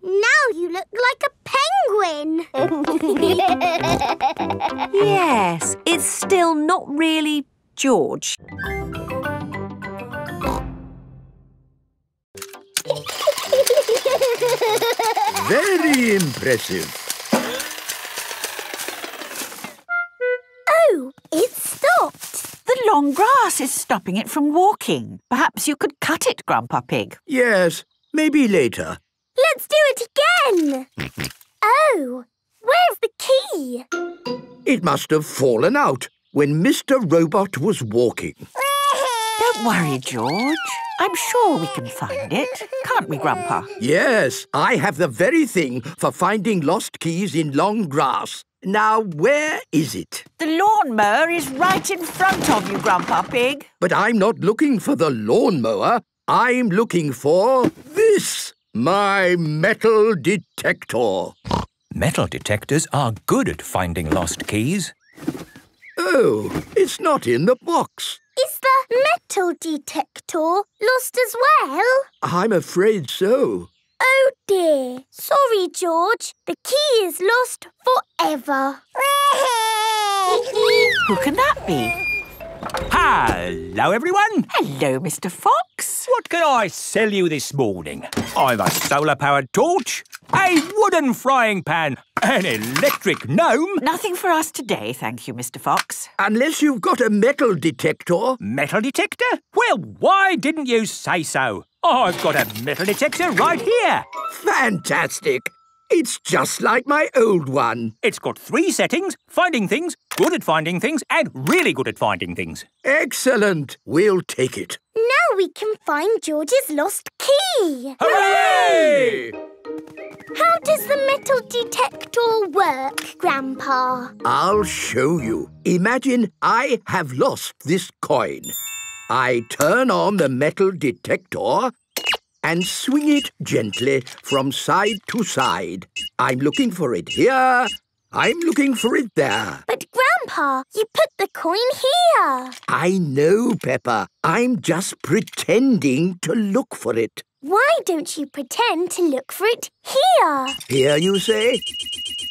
Now you look like a penguin. Yes, it's still not really George. Very impressive. Oh, it stopped. The long grass is stopping it from walking. Perhaps you could cut it, Grandpa Pig. Yes, maybe later. Let's do it again. Oh, where's the key? It must have fallen out when Mr. Robot was walking. Don't worry, George. I'm sure we can find it. Can't we, Grandpa? Yes, I have the very thing for finding lost keys in long grass. Now, where is it? The lawnmower is right in front of you, Grandpa Pig. But I'm not looking for the lawnmower. I'm looking for this, my metal detector. Metal detectors are good at finding lost keys. Oh, it's not in the box. Is the metal detector lost as well? I'm afraid so. Oh dear. Sorry, George. The key is lost forever. Who can that be? Hello, everyone. Hello, Mr. Fox. What can I sell you this morning? I'm a solar-powered torch, a wooden frying pan, an electric gnome. Nothing for us today, thank you, Mr. Fox. Unless you've got a metal detector. Metal detector? Well, why didn't you say so? I've got a metal detector right here. Fantastic. It's just like my old one. It's got 3 settings: finding things, good at finding things, and really good at finding things. Excellent. We'll take it. Now we can find George's lost key. Hooray! How does the metal detector work, Grandpa? I'll show you. Imagine I have lost this coin. I turn on the metal detector and swing it gently from side to side. I'm looking for it here. I'm looking for it there. But, Grandpa, you put the coin here. I know, Peppa. I'm just pretending to look for it. Why don't you pretend to look for it here? Here, you say?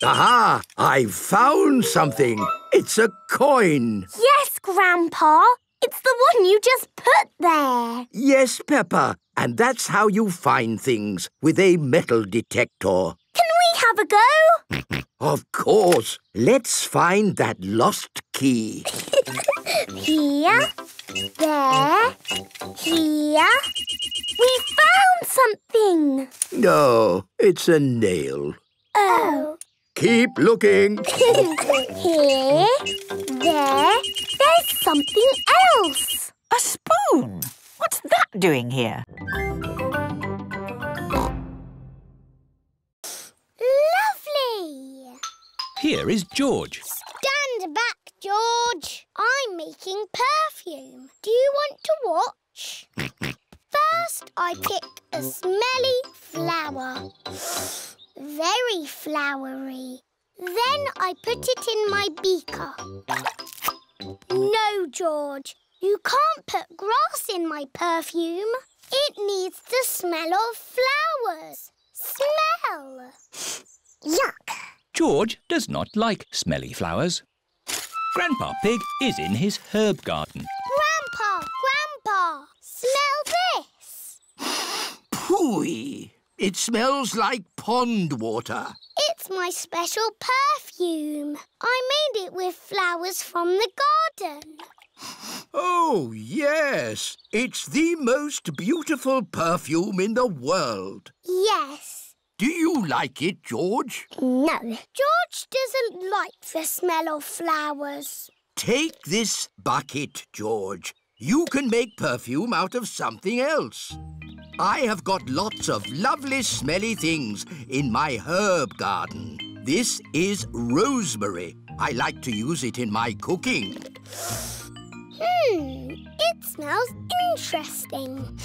Aha! I've found something. It's a coin. Yes, Grandpa. It's the one you just put there. Yes, Peppa. And that's how you find things, with a metal detector. Can we have a go? Of course. Let's find that lost key. Here, there, here. We found something. No, it's a nail. Oh. Keep looking. Here, there. There's something else. A spoon. What's that doing here? here is George. Stand back, George. I'm making perfume. Do you want to watch? First, I pick a smelly flower. Very flowery. Then I put it in my beaker. No, George. You can't put grass in my perfume. It needs the smell of flowers. Smell. Yuck. George does not like smelly flowers. Grandpa Pig is in his herb garden. Grandpa, smell this. Phooey! It smells like pond water. It's my special perfume. I made it with flowers from the garden. Oh, yes. It's the most beautiful perfume in the world. Yes. Do you like it, George? No. George doesn't like the smell of flowers. Take this bucket, George. You can make perfume out of something else. I have got lots of lovely smelly things in my herb garden. This is rosemary. I like to use it in my cooking. It smells interesting.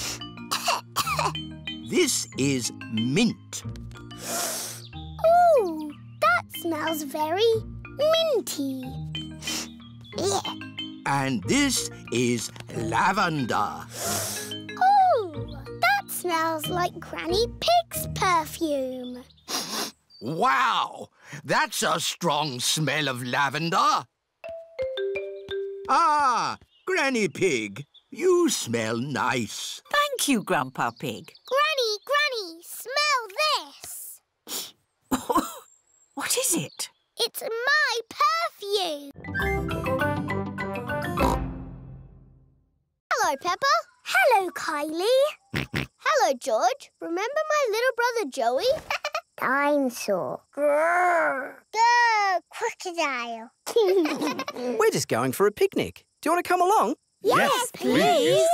This is mint. Ooh, that smells very minty. And this is lavender. Ooh, that smells like Granny Pig's perfume. Wow! That's a strong smell of lavender. Ah, Granny Pig, you smell nice. Thank you, Grandpa Pig. Granny, smell this. What is it? It's my perfume. Hello, Peppa. Hello, Kylie. Hello, George. Remember my little brother Joey? Dinosaur. Grrr. Grrr, crocodile. We're just going for a picnic. Do you want to come along? Yes, please.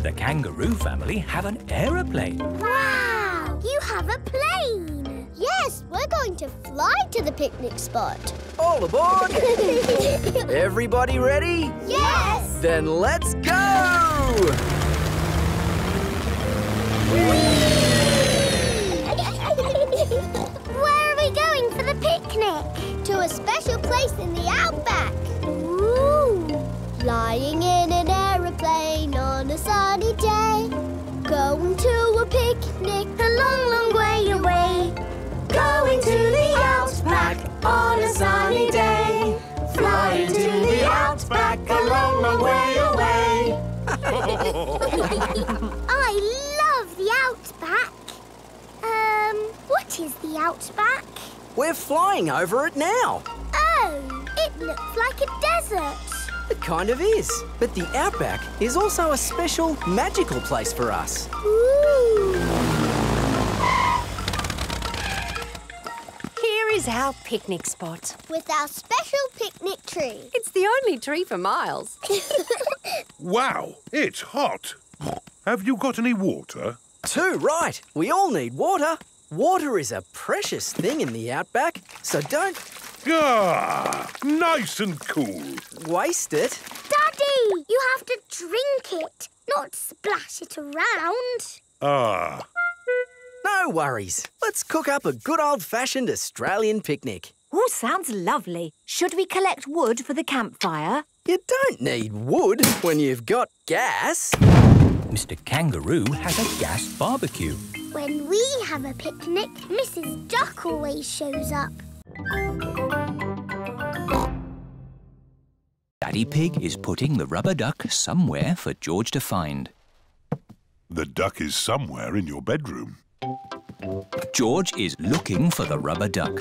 The kangaroo family have an aeroplane. Wow! You have a plane. Yes, we're going to fly to the picnic spot. All aboard! Everybody ready? Yes! Then let's go! Where are we going for the picnic? To a special place in the outback. Ooh! Flying in an aeroplane on a sunny day. Going to a picnic a long, long way away. Going to the outback on a sunny day. Flying to the outback a long, long way away. I love the outback. What is the outback? We're flying over it now. Oh, it looks like a desert. It kind of is. But the outback is also a special, magical place for us. Ooh. Here is our picnic spot. With our special picnic tree. It's the only tree for miles. Wow, it's hot. Have you got any water? Too right. We all need water. Water is a precious thing in the outback, so don't... Ah, nice and cool. Waste it. Daddy, you have to drink it, not splash it around. Ah. No worries. Let's cook up a good old-fashioned Australian picnic. Oh, sounds lovely. Should we collect wood for the campfire? You don't need wood when you've got gas. Mr. Kangaroo has a gas barbecue. When we have a picnic, Mrs. Duck always shows up. Daddy Pig is putting the rubber duck somewhere for George to find. The duck is somewhere in your bedroom. George is looking for the rubber duck.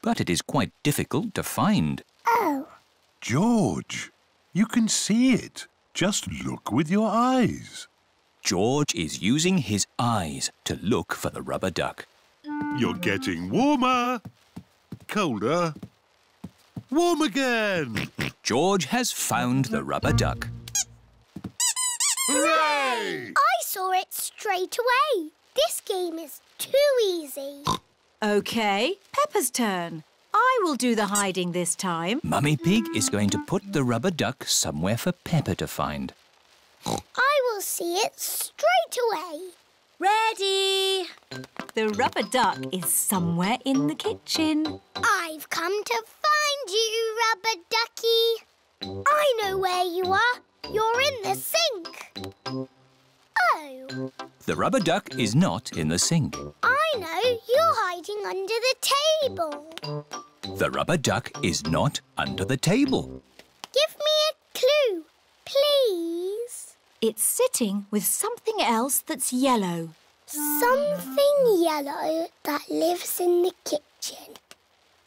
But it is quite difficult to find. Oh. George, you can see it. Just look with your eyes. George is using his eyes to look for the rubber duck. You're getting warmer. Colder. Warm again. George has found the rubber duck. Hooray! I saw it straight away. This game is too easy. OK, Peppa's turn. I will do the hiding this time. Mummy Pig is going to put the rubber duck somewhere for Peppa to find. I will see it straight away. Ready! The rubber duck is somewhere in the kitchen. I've come to find you, rubber ducky. I know where you are. You're in the sink. Oh. The rubber duck is not in the sink. I know. You're hiding under the table. The rubber duck is not under the table. Give me a clue, please. It's sitting with something else that's yellow. Something yellow that lives in the kitchen.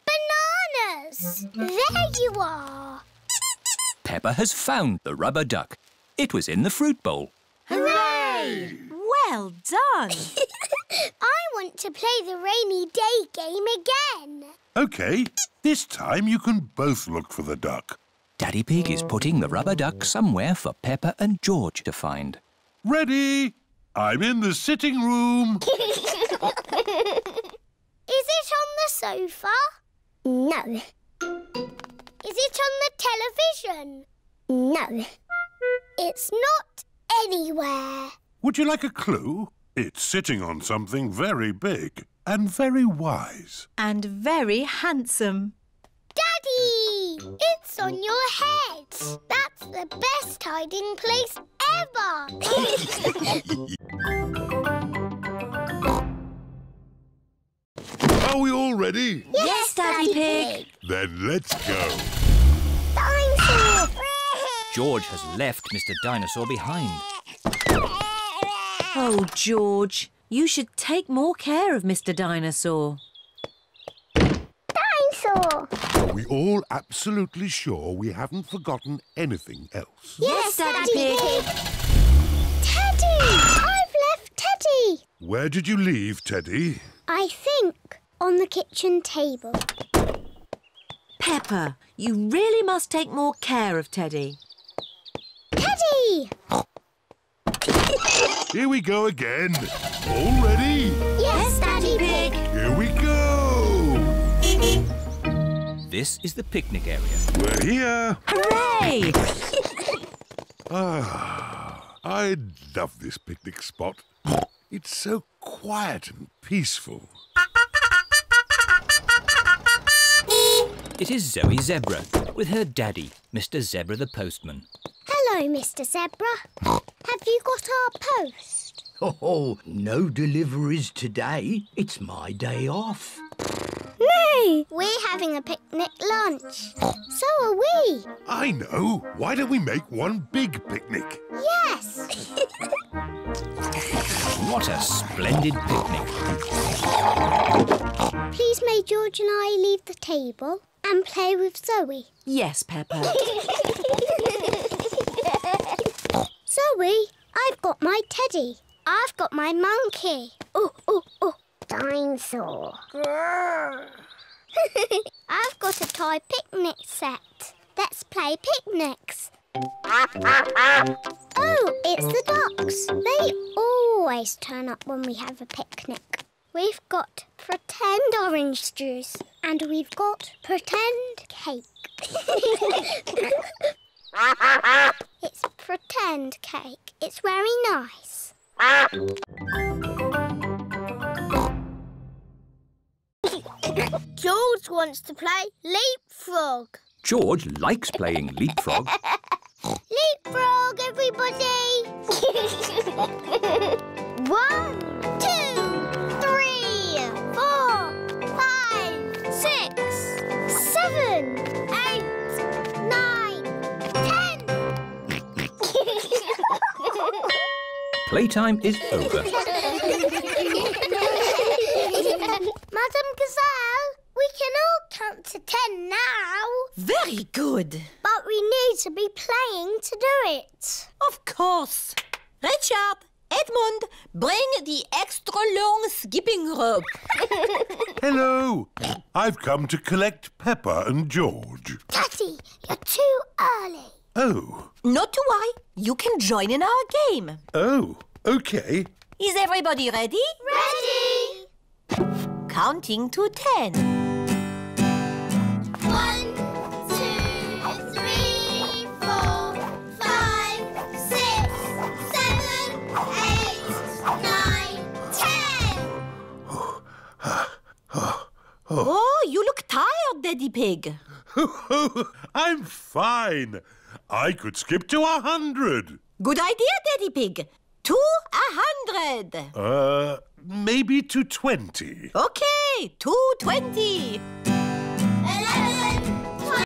Bananas! There you are. Peppa has found the rubber duck. It was in the fruit bowl. Hooray! Well done. I want to play the rainy day game again. OK, this time you can both look for the duck. Daddy Pig is putting the rubber duck somewhere for Peppa and George to find. Ready? I'm in the sitting room. Is it on the sofa? No. Is it on the television? No. It's not anywhere. Would you like a clue? It's sitting on something very big and very wise. And very handsome. Daddy! It's on your head. That's the best hiding place ever. Are we all ready? Yes, Daddy Pig. Then let's go. Dinosaur! George has left Mr. Dinosaur behind. Oh, George, you should take more care of Mr. Dinosaur. Dinosaur! Are we all absolutely sure we haven't forgotten anything else? Yes, Daddy Pig. Teddy! I've left Teddy. Where did you leave Teddy? I think on the kitchen table. Peppa, you really must take more care of Teddy. Teddy! Here we go again. All ready? Yes, Daddy Pig. Here we go. This is the picnic area. We're here. Hooray! I love this picnic spot. It's so quiet and peaceful. It is Zoe Zebra with her daddy, Mr. Zebra the postman. Hello, Mr. Zebra. Have you got our post? Oh, no deliveries today. It's my day off. No! We're having a picnic lunch. So are we. I know. Why don't we make one big picnic? Yes. What a splendid picnic. Please may George and I leave the table and play with Zoe. Yes, Peppa. Zoe, I've got my teddy. I've got my monkey. Oh, oh, oh. Dinosaur. I've got a toy picnic set. Let's play picnics. Oh, it's the ducks. They always turn up when we have a picnic. We've got pretend orange juice and we've got pretend cake. It's pretend cake. It's very nice. George wants to play leapfrog. George likes playing leapfrog. Leapfrog, everybody! 1, 2, 3, 4, 5, 6, 7, 8, 9, 10. Playtime is over. Madam Gazelle, we can all count to 10 now. Very good. But we need to be playing to do it. Of course. Richard, Edmund, bring the extra long skipping rope. Hello. I've come to collect Peppa and George. Daddy, you're too early. Oh. Not to worry. You can join in our game. Oh, OK. Is everybody ready? Ready! counting to 10. 1, 2, 3, 4, 5, 6, 7, 8, 9, 10. Oh, you look tired, Daddy Pig. I'm fine. I could skip to 100. Good idea, Daddy Pig. To 100. Maybe to 20. Okay, to 20. 11, 12.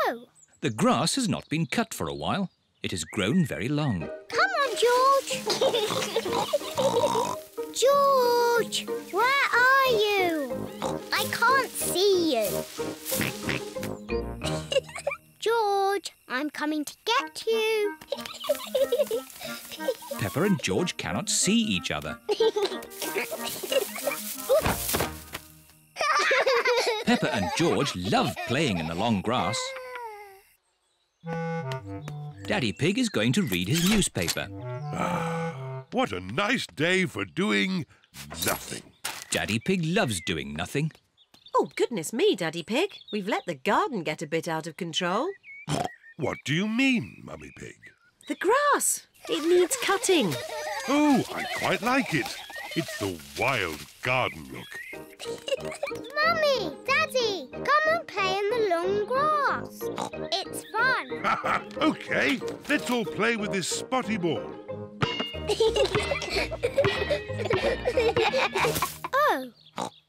Oh. The grass has not been cut for a while. It has grown very long. Come on, George. George, where are you? I can't see you. George, I'm coming to get you. Peppa and George cannot see each other. Peppa and George love playing in the long grass. Daddy Pig is going to read his newspaper. What a nice day for doing nothing. Daddy Pig loves doing nothing. Oh, goodness me, Daddy Pig. We've let the garden get a bit out of control. What do you mean, Mummy Pig? The grass. It needs cutting. Oh, I quite like it. It's the wild garden look. Mummy, Daddy, come and play in the long grass. It's fun. OK, let's all play with this spotty ball. Oh,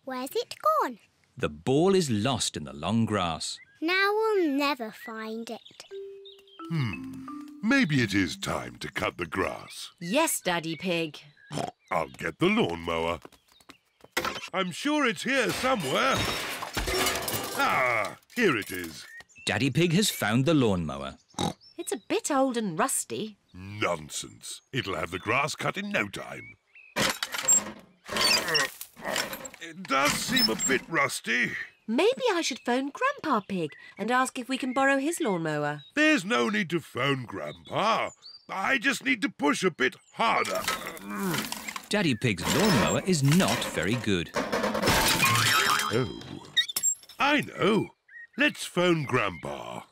where's it gone? The ball is lost in the long grass. Now we'll never find it. Maybe it is time to cut the grass. Yes, Daddy Pig. I'll get the lawnmower. I'm sure it's here somewhere. Ah, here it is. Daddy Pig has found the lawnmower. It's a bit old and rusty. Nonsense. It'll have the grass cut in no time. It does seem a bit rusty. Maybe I should phone Grandpa Pig and ask if we can borrow his lawnmower. There's no need to phone Grandpa. I just need to push a bit harder. Daddy Pig's lawnmower is not very good. Oh, I know. Let's phone Grandpa.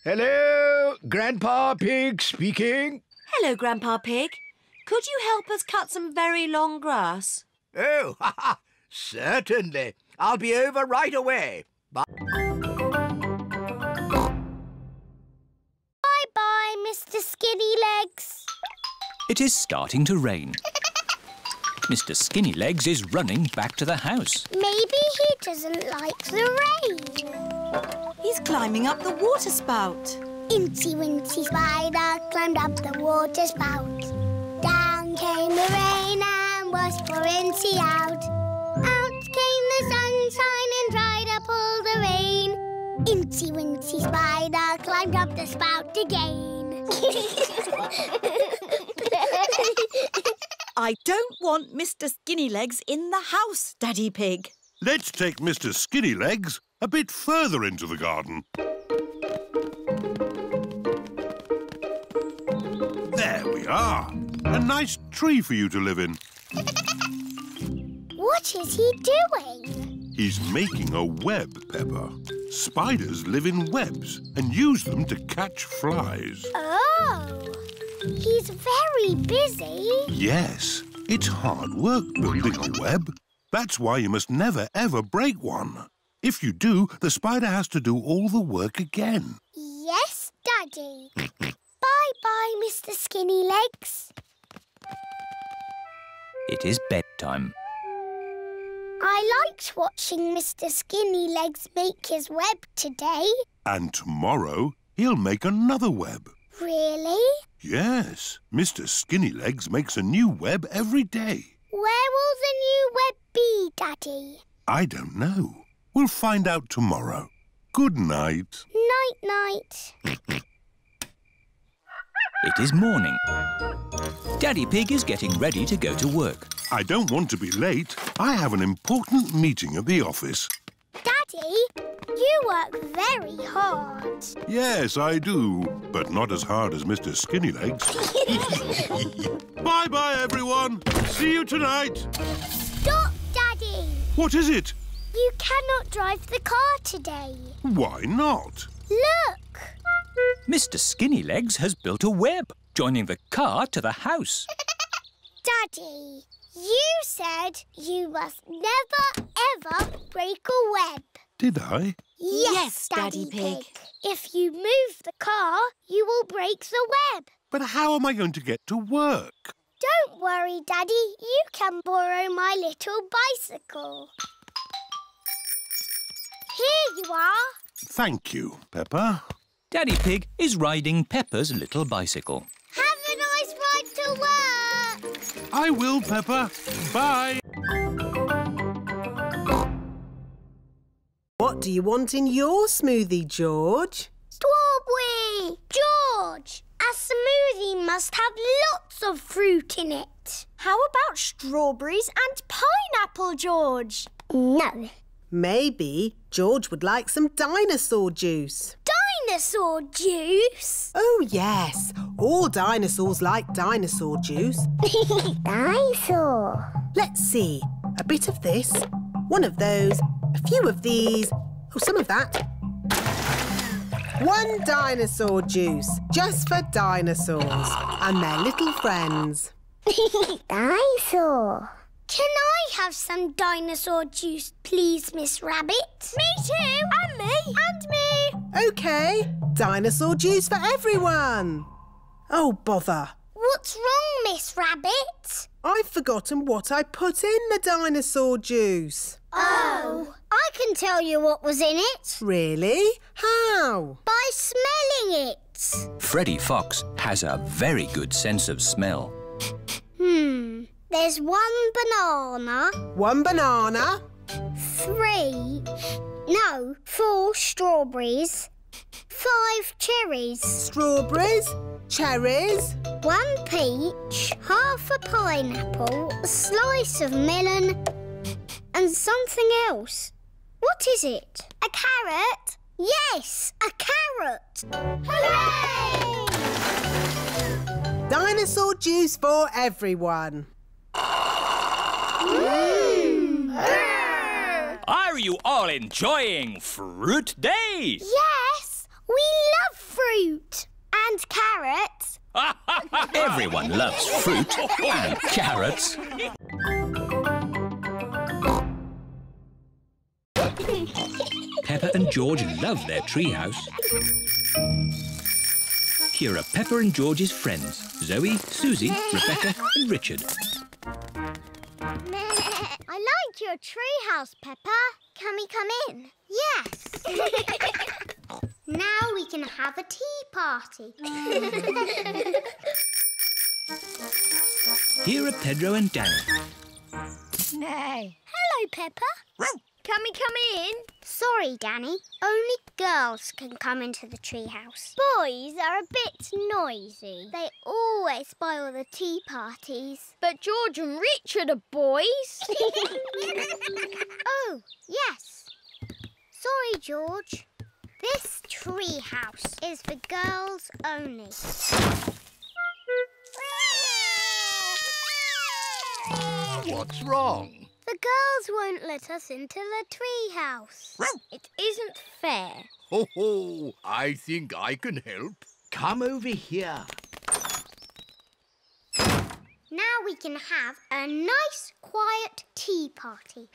Hello, Grandpa Pig speaking. Hello, Grandpa Pig. Could you help us cut some very long grass? Oh, certainly. I'll be over right away. Bye. Bye-bye, Mr. Skinny Legs. It is starting to rain. Mr. Skinny Legs is running back to the house. Maybe he doesn't like the rain. He's climbing up the water spout. Incy Wincy Spider climbed up the water spout. Down came the rain and washed poor Incy out. Out came the sunshine and dried up all the rain. Incy Wincy Spider climbed up the spout again. I don't want Mr. Skinny Legs in the house, Daddy Pig. Let's take Mr. Skinny Legs a bit further into the garden. There we are. A nice tree for you to live in. What is he doing? He's making a web, Peppa. Spiders live in webs and use them to catch flies. Oh, he's very busy. Yes, it's hard work building a web. That's why you must never, ever break one. If you do, the spider has to do all the work again. Yes, Daddy. Bye-bye, Mr. Skinny Legs. It is bedtime. I liked watching Mr. Skinny Legs make his web today. And tomorrow, he'll make another web. Really? Yes, Mr. Skinny Legs makes a new web every day. Where will the new web be, Daddy? I don't know. We'll find out tomorrow. Good night. Night-night. It is morning. Daddy Pig is getting ready to go to work. I don't want to be late. I have an important meeting at the office. Daddy, You work very hard. Yes, I do, but not as hard as Mr. Skinnylegs. Bye-bye, everyone. See you tonight. Stop, Daddy. What is it? You cannot drive the car today. Why not? Look. Mr. Skinnylegs has built a web, joining the car to the house. Daddy, you said you must never, ever break a web. Did I? Yes, Daddy Pig. If you move the car, you will break the web. But how am I going to get to work? Don't worry, Daddy. You can borrow my little bicycle. Here you are. Thank you, Peppa. Daddy Pig is riding Peppa's little bicycle. Have a nice ride to work. I will, Peppa. Bye. What do you want in your smoothie, George? Strawberry! George, a smoothie must have lots of fruit in it. How about strawberries and pineapple, George? No. Maybe George would like some dinosaur juice. Dinosaur juice? Oh, yes. All dinosaurs like dinosaur juice. Dinosaur. Let's see. A bit of this, one of those, a few of these, oh, some of that. One dinosaur juice, just for dinosaurs and their little friends. Dinosaur. Can I have some dinosaur juice, please, Miss Rabbit? Me too. And me. And me. OK, dinosaur juice for everyone. Oh, bother. What's wrong, Miss Rabbit? I've forgotten what I put in the dinosaur juice. Oh, I can tell you what was in it. Really? How? By smelling it. Freddy Fox has a very good sense of smell. There's one banana. One banana. 4 strawberries. 5 cherries. Strawberries, cherries. 1 peach, half a pineapple, a slice of melon, and something else. What is it? A carrot? Yes, a carrot. Hooray! Dinosaur juice for everyone. Are you all enjoying Fruit Day? Yes, we love fruit. And carrots. Everyone loves fruit and carrots. Peppa and George love their treehouse. Here are Peppa and George's friends, Zoe, Suzy, Rebecca and Richard. I like your treehouse, Peppa. Can we come in? Yes. Now we can have a tea party. Here are Pedro and Danny. Nay. Hello, Peppa. Can we come in? Sorry, Danny. Only girls can come into the treehouse. Boys are a bit noisy. They always spoil the tea parties. But George and Richard are boys. Oh, yes. Sorry, George. This treehouse is for girls only. What's wrong? The girls won't let us into the treehouse. It isn't fair. Ho, I think I can help. Come over here. Now we can have a nice, quiet tea party.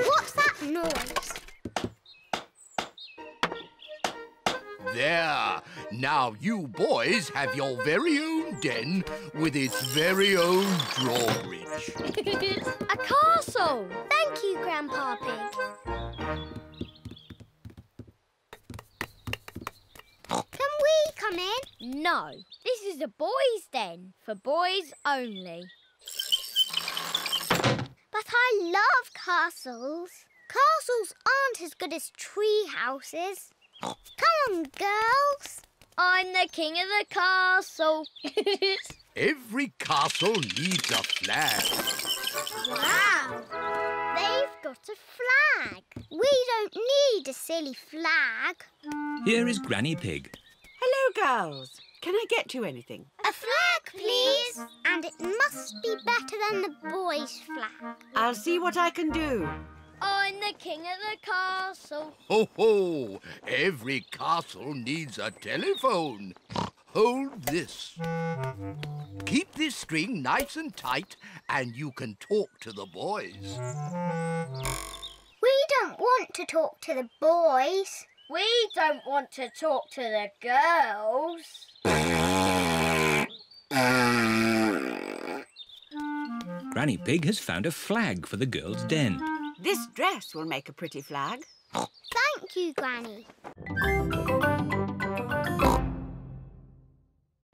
What's that noise? There. Now you boys have your very own den with its very own drawbridge. A castle. Thank you, Grandpa Pig. Can we come in? No, this is a boys' den for boys only. But I love castles. Castles aren't as good as tree houses. Come on, girls. I'm the king of the castle. Every castle needs a flag. Wow. They've got a flag. We a silly flag. Here is Granny Pig. Hello, girls. Can I get you anything? A flag, please. And it must be better than the boys' flag. I'll see what I can do. I'm the king of the castle. Ho, ho! Every castle needs a telephone. Hold this. Keep this string nice and tight and you can talk to the boys. We don't want to talk to the boys. We don't want to talk to the girls. Granny Pig has found a flag for the girls' den. This dress will make a pretty flag. Thank you, Granny.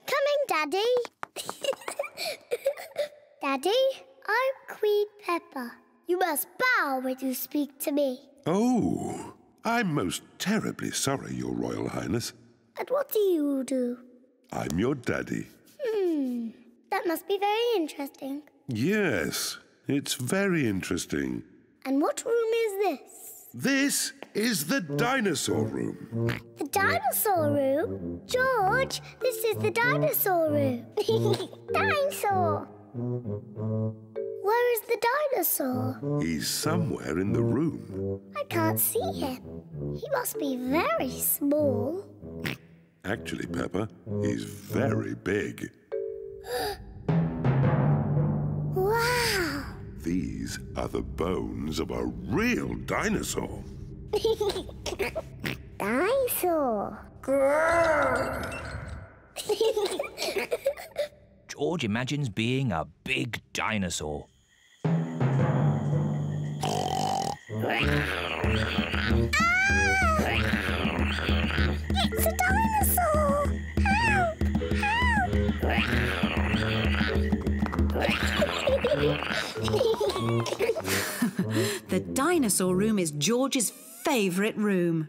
Coming, Daddy. Daddy, I'm Queen Peppa. You must bow when you speak to me. Oh, I'm most terribly sorry, Your Royal Highness. And what do you do? I'm your daddy. That must be very interesting. Yes, it's very interesting. And what room is this? This is the dinosaur room. The dinosaur room? George, this is the dinosaur room. Dinosaur! Where is the dinosaur? He's somewhere in the room. I can't see him. He must be very small. Actually, Peppa, he's very big. Wow! These are the bones of a real dinosaur. Dinosaur! George imagines being a big dinosaur. It's a dinosaur! Help! The dinosaur room is George's favourite room.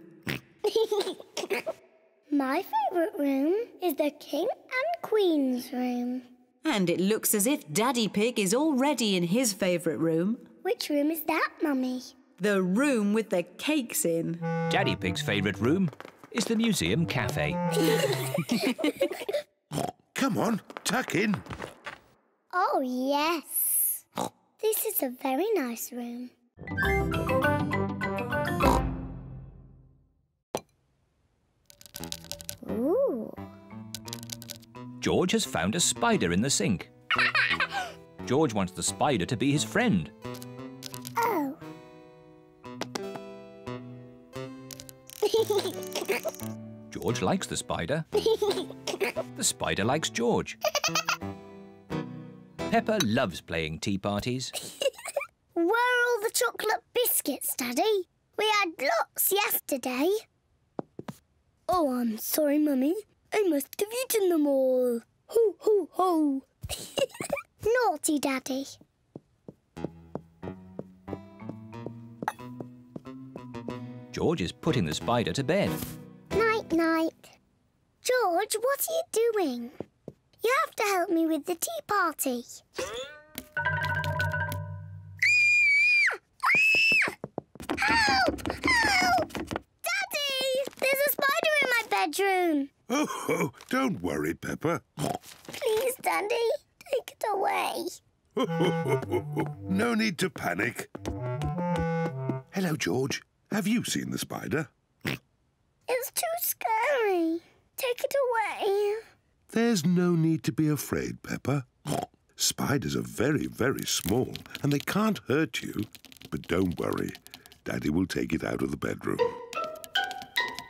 My favourite room is the King and Queen's room. And it looks as if Daddy Pig is already in his favourite room. Which room is that, Mummy? The room with the cakes in. Daddy Pig's favourite room is the museum cafe. Come on, tuck in. Oh, yes. This is a very nice room. Ooh. George has found a spider in the sink. George wants the spider to be his friend. Oh. George likes the spider. The spider likes George. Peppa loves playing tea parties. Where are all the chocolate biscuits, Daddy? We had lots yesterday. Oh, I'm sorry, Mummy. I must have eaten them all. Ho, ho, ho. Naughty Daddy. George is putting the spider to bed. Night, night. George, what are you doing? You have to help me with the tea party. Help! Help! Daddy! There's a spider in my bedroom. Oh, don't worry, Peppa. Please, Daddy, take it away. No need to panic. Hello, George. Have you seen the spider? It's too scary. Take it away. There's no need to be afraid, Peppa. Spiders are very, very small and they can't hurt you. But don't worry. Daddy will take it out of the bedroom.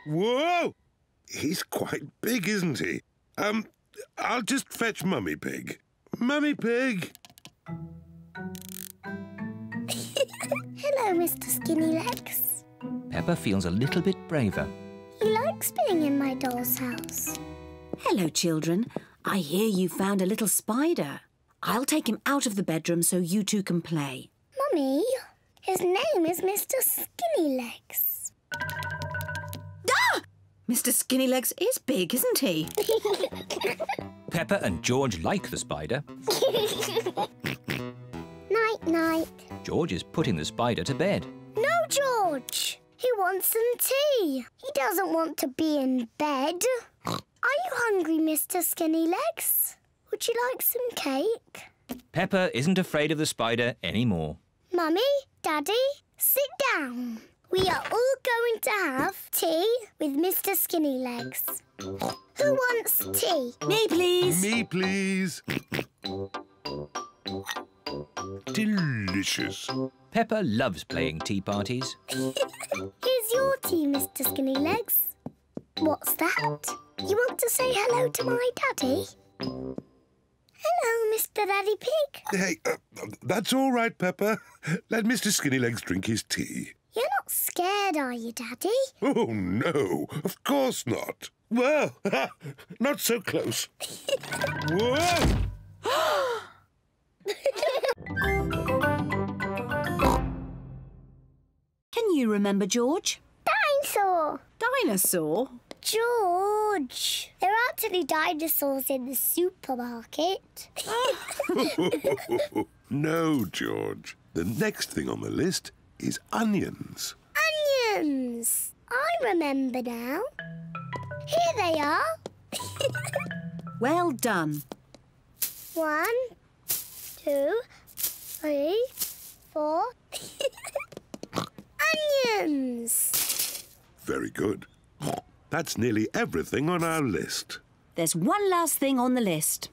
Whoa! He's quite big, isn't he? I'll just fetch Mummy Pig. Mummy Pig! Hello, Mr. Skinny Legs. Peppa feels a little bit braver. He likes being in my doll's house. Hello, children. I hear you found a little spider. I'll take him out of the bedroom so you two can play. Mummy, his name is Mr. Skinny Legs. Ah! Mr. Skinny Legs is big, isn't he? Peppa and George like the spider. Night, night. George is putting the spider to bed. No, George. He wants some tea. He doesn't want to be in bed. Are you hungry, Mr. Skinny Legs? Would you like some cake? Peppa isn't afraid of the spider anymore. Mummy, Daddy, sit down. We are all going to have tea with Mr. Skinny Legs. Who wants tea? Me, please. Me, please. Delicious. Peppa loves playing tea parties. Here's your tea, Mr. Skinny Legs. What's that? You want to say hello to my daddy? Hello, Mr. Daddy Pig. Hey, that's all right, Peppa. Let Mr. Skinnylegs drink his tea. You're not scared, are you, Daddy? Oh, no, of course not. Well, not so close. Whoa! Can you remember George? Dinosaur. Dinosaur? George. There are actually dinosaurs in the supermarket. No, George. The next thing on the list is onions. Onions. I remember now. Here they are. Well done. 1, 2, 3, 4. Onions. Very good. That's nearly everything on our list. There's one last thing on the list.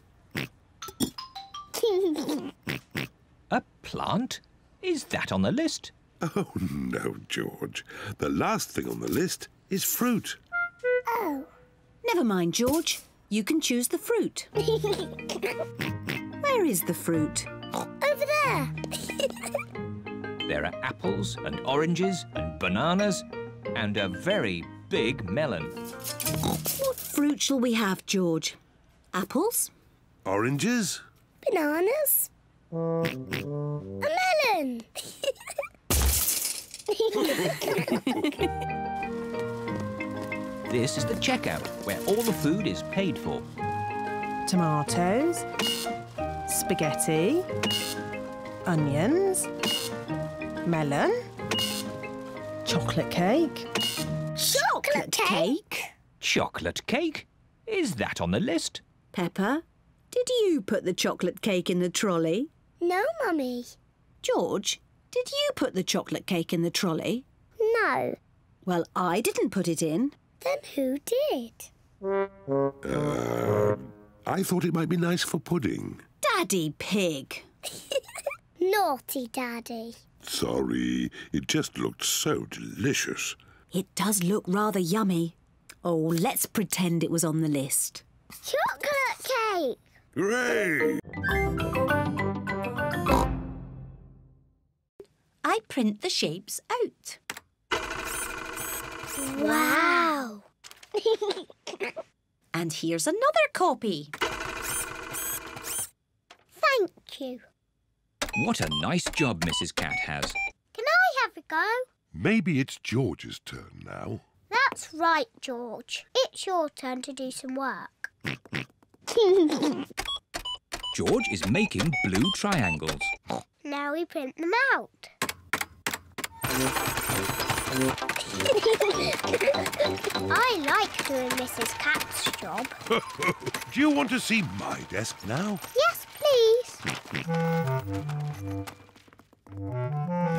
A plant? Is that on the list? Oh, no, George. The last thing on the list is fruit. Oh. Never mind, George. You can choose the fruit. Where is the fruit? Over there. There are apples and oranges and bananas and a very big melon. What fruit shall we have, George? Apples? Oranges? Bananas. A melon. This is the checkout, where all the food is paid for. Tomatoes, spaghetti, onions, melon, chocolate cake. Chocolate cake? Chocolate cake? Is that on the list? Peppa, did you put the chocolate cake in the trolley? No, Mummy. George, did you put the chocolate cake in the trolley? No. Well, I didn't put it in. Then who did? I thought it might be nice for pudding. Daddy Pig. Naughty Daddy. Sorry, it just looked so delicious. It does look rather yummy. Oh, let's pretend it was on the list. Chocolate cake. Hooray! I print the shapes out. Wow. And here's another copy. Thank you. What a nice job Mrs. Cat has. Can I have a go? Maybe it's George's turn now. That's right, George. It's your turn to do some work. George is making blue triangles. Now we print them out. I like doing Mrs. Cat's job. Do you want to see my desk now? Yes, please.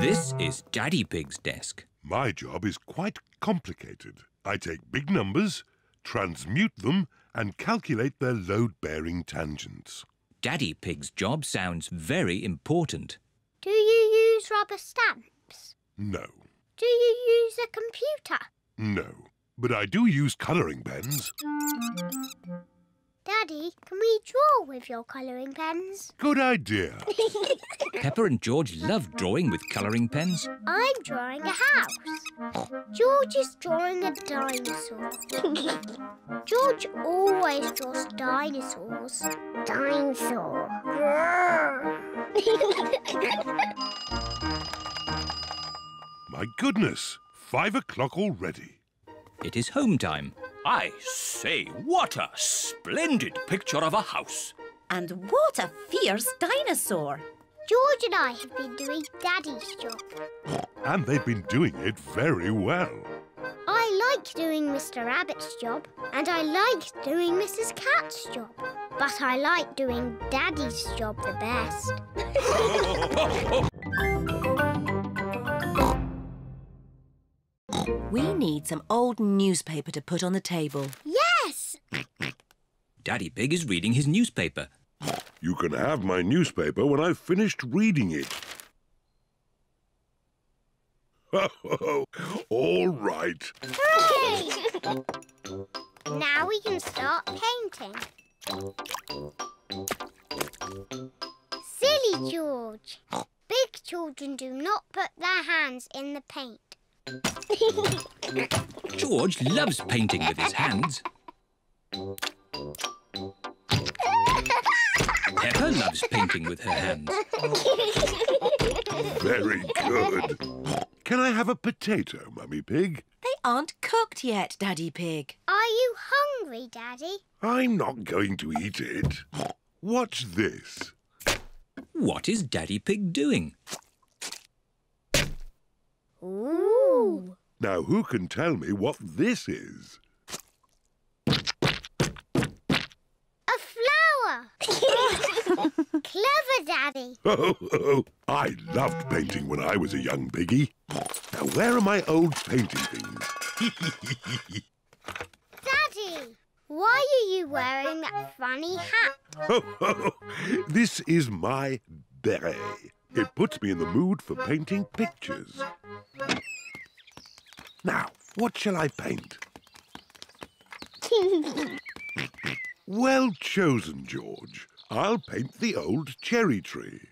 This is Daddy Pig's desk. My job is quite complicated. I take big numbers, transmute them, and calculate their load-bearing tangents. Daddy Pig's job sounds very important. Do you use rubber stamps? No. Do you use a computer? No. But I do use colouring pens. Daddy, can we draw with your colouring pens? Good idea. Peppa and George love drawing with colouring pens. I'm drawing a house. George is drawing a dinosaur. George always draws dinosaurs. Dinosaur. My goodness, 5 o'clock already. It is home time. I say, what a splendid picture of a house. And what a fierce dinosaur. George and I have been doing Daddy's job. And they've been doing it very well. I like doing Mr. Rabbit's job, and I like doing Mrs. Cat's job. But I like doing Daddy's job the best. We need some old newspaper to put on the table. Yes! Daddy Pig is reading his newspaper. You can have my newspaper when I've finished reading it. All right. Hooray! Now we can start painting. Silly George. Big children do not put their hands in the paint. George loves painting with his hands. Peppa loves painting with her hands. Very good. Can I have a potato, Mummy Pig? They aren't cooked yet, Daddy Pig. Are you hungry, Daddy? I'm not going to eat it. What's this? What is Daddy Pig doing? Ooh. Now, who can tell me what this is? A flower! Clever, Daddy. Oh, I loved painting when I was a young piggy. Now, where are my old painting things? Daddy, why are you wearing that funny hat? This is my beret. It puts me in the mood for painting pictures. Now, what shall I paint? Well chosen, George. I'll paint the old cherry tree.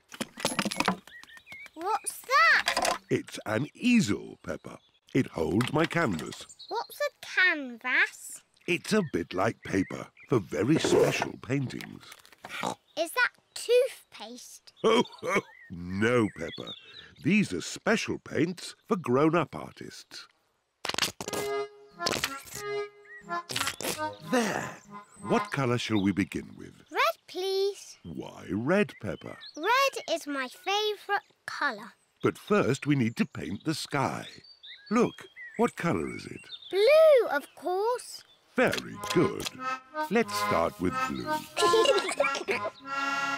What's that? It's an easel, Peppa. It holds my canvas. What's a canvas? It's a bit like paper for very special paintings. Is that toothpaste? Oh, no, Peppa. These are special paints for grown-up artists. There. What colour shall we begin with? Red, please. Why red, Peppa? Red is my favourite colour. But first we need to paint the sky. Look, what colour is it? Blue, of course. Very good. Let's start with blue.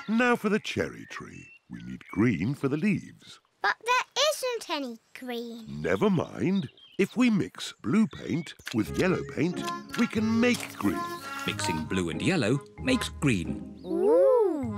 Now for the cherry tree. We need green for the leaves. But there isn't any green. Never mind. If we mix blue paint with yellow paint, we can make green. Mixing blue and yellow makes green. Ooh.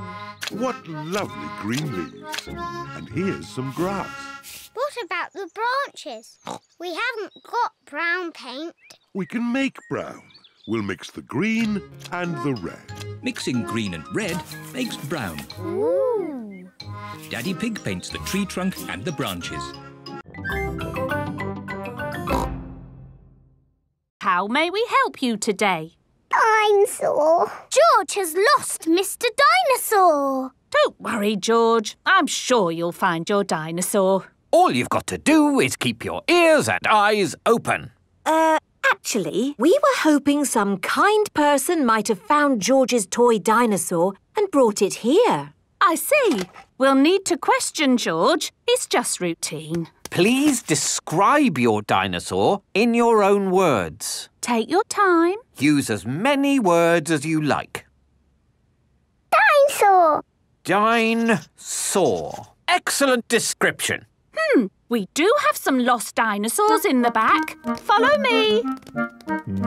What lovely green leaves. And here's some grass. What about the branches? We haven't got brown paint. We can make brown. We'll mix the green and the red. Mixing green and red makes brown. Ooh. Daddy Pig paints the tree trunk and the branches. How may we help you today? Dinosaur. George has lost Mr. Dinosaur. Don't worry, George. I'm sure you'll find your dinosaur. All you've got to do is keep your ears and eyes open. Actually, we were hoping some kind person might have found George's toy dinosaur and brought it here. I see. We'll need to question George. It's just routine. Please describe your dinosaur in your own words. Take your time. Use as many words as you like. Dinosaur. Dinosaur. Excellent description. We do have some lost dinosaurs in the back. Follow me.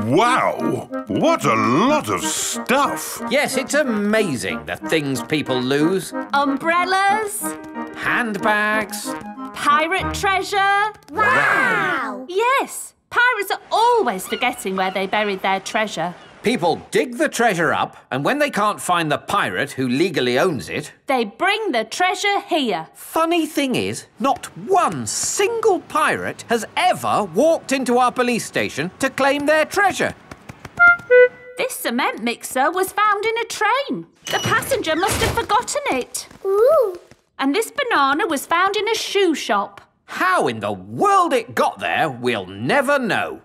Wow! What a lot of stuff! Yes, it's amazing the things people lose. Umbrellas. Handbags. Pirate treasure. Wow! Yes, pirates are always forgetting where they buried their treasure. People dig the treasure up, and when they can't find the pirate who legally owns it, they bring the treasure here. Funny thing is, not one single pirate has ever walked into our police station to claim their treasure. This cement mixer was found in a train. The passenger must have forgotten it. Ooh. And this banana was found in a shoe shop. How in the world it got there, we'll never know.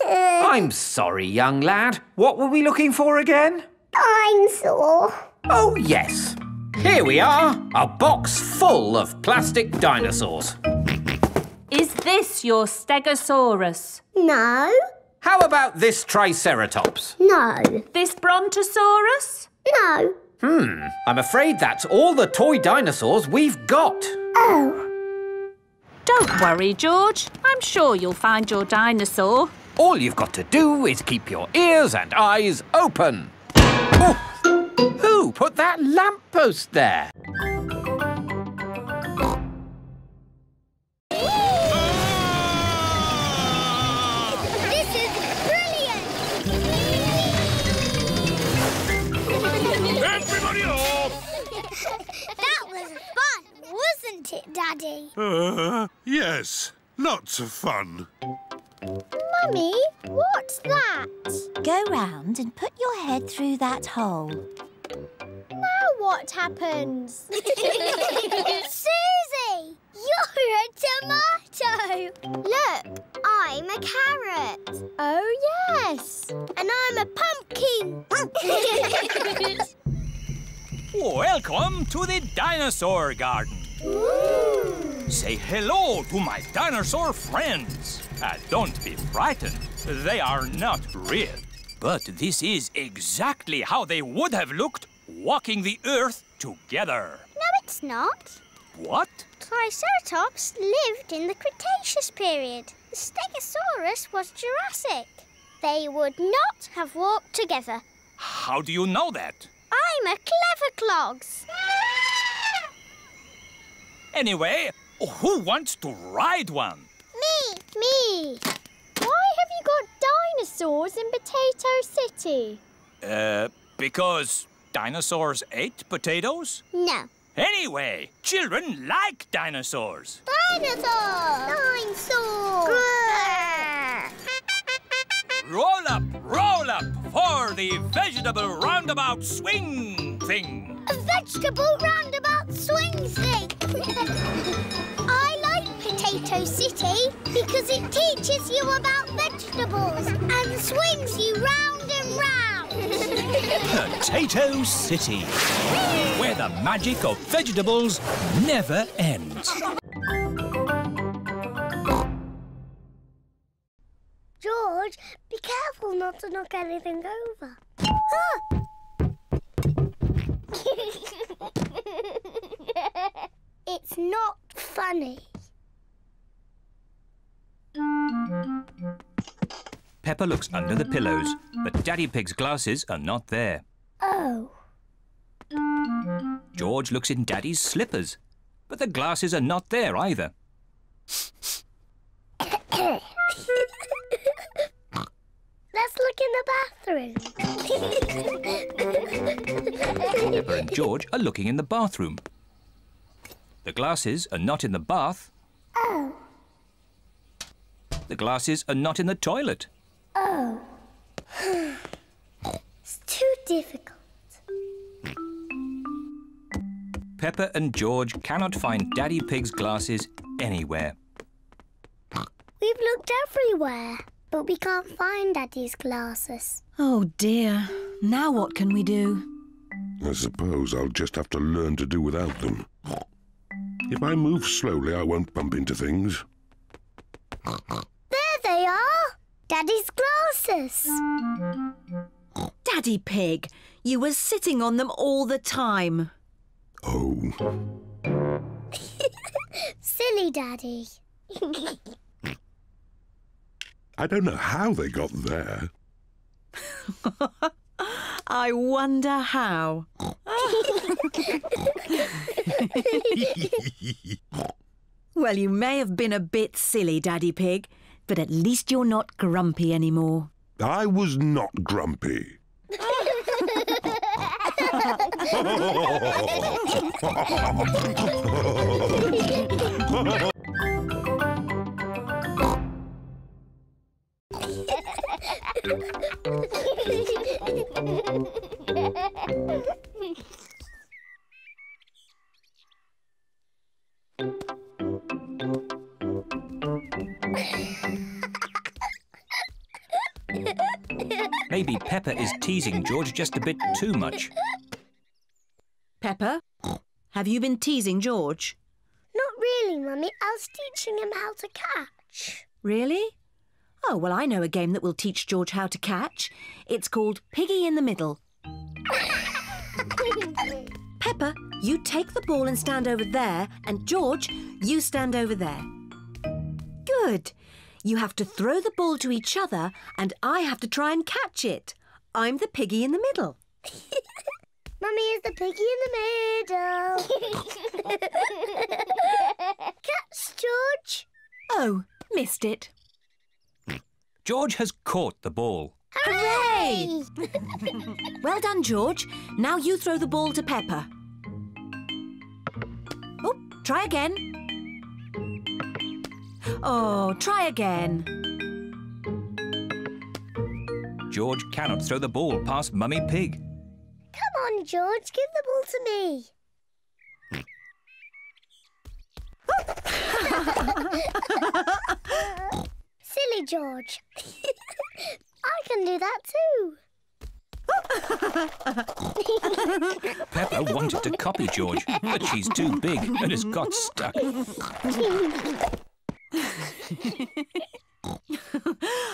I'm sorry, young lad. What were we looking for again? Dinosaur. Oh, yes. Here we are, a box full of plastic dinosaurs. Is this your Stegosaurus? No. How about this Triceratops? No. This Brontosaurus? No. I'm afraid that's all the toy dinosaurs we've got. Oh. Don't worry, George. I'm sure you'll find your dinosaur. All you've got to do is keep your ears and eyes open. Oh, who put that lamppost there? This is brilliant! Everybody off! That was fun, wasn't it, Daddy? Yes, lots of fun. Mummy, what's that? Go round and put your head through that hole. Now what happens? Suzy! You're a tomato! Look, I'm a carrot. Oh, yes. And I'm a pumpkin. Welcome to the dinosaur garden. Ooh. Say hello to my dinosaur friends. Don't be frightened. They are not real. But this is exactly how they would have looked walking the earth together. No, it's not. What? Triceratops lived in the Cretaceous period. The Stegosaurus was Jurassic. They would not have walked together. How do you know that? I'm a clever clogs. Anyway, who wants to ride one? Me. Why have you got dinosaurs in Potato City? Because dinosaurs ate potatoes? No. Anyway, children like dinosaurs. Dinosaur! Roll up for the vegetable roundabout swing thing. A vegetable roundabout swing thing. I like Potato City because it teaches you about vegetables and swings you round and round. Potato City, where the magic of vegetables never ends. George, be careful not to knock anything over. It's not funny. Peppa looks under the pillows, but Daddy Pig's glasses are not there. Oh. George looks in Daddy's slippers, but the glasses are not there either. Let's look in the bathroom. Peppa and George are looking in the bathroom. The glasses are not in the bath. Oh. The glasses are not in the toilet. Oh. It's too difficult. Peppa and George cannot find Daddy Pig's glasses anywhere. We've looked everywhere, but we can't find Daddy's glasses. Oh dear. Now what can we do? I suppose I'll just have to learn to do without them. If I move slowly, I won't bump into things. There they are! Daddy's glasses. Daddy Pig, you were sitting on them all the time. Oh. Silly Daddy. I don't know how they got there. I wonder how. Well, you may have been a bit silly, Daddy Pig, but at least you're not grumpy anymore. I was not grumpy. Maybe Peppa is teasing George just a bit too much. Peppa, Have you been teasing George? Not really, Mummy. I was teaching him how to catch. Really? Oh, well, I know a game that will teach George how to catch. It's called Piggy in the Middle. Peppa, you take the ball and stand over there, and George, you stand over there. Good. You have to throw the ball to each other, and I have to try and catch it. I'm the piggy in the middle. Mummy is the piggy in the middle. Catch, George. Oh, missed it. George has caught the ball. Hooray! Well done, George. Now you throw the ball to Peppa. Oh, try again. Oh, try again. George cannot throw the ball past Mummy Pig. Come on, George. Give the ball to me. Silly George. I can do that too. Peppa wanted to copy George, but she's too big and has got stuck.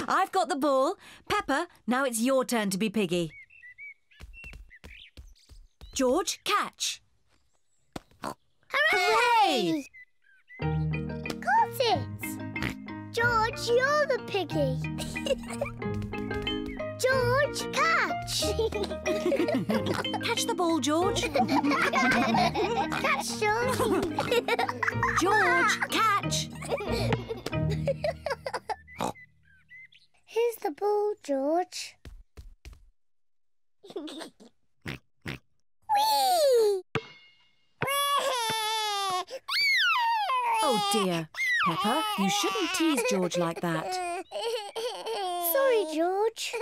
I've got the ball. Peppa, now it's your turn to be piggy. George, catch. Hooray! Got it! George, you're the piggy. George, catch! Catch the ball, George. Catch, George. George, catch. Here's the ball, George. Whee! Oh dear. Peppa, you shouldn't tease George like that. Sorry, George.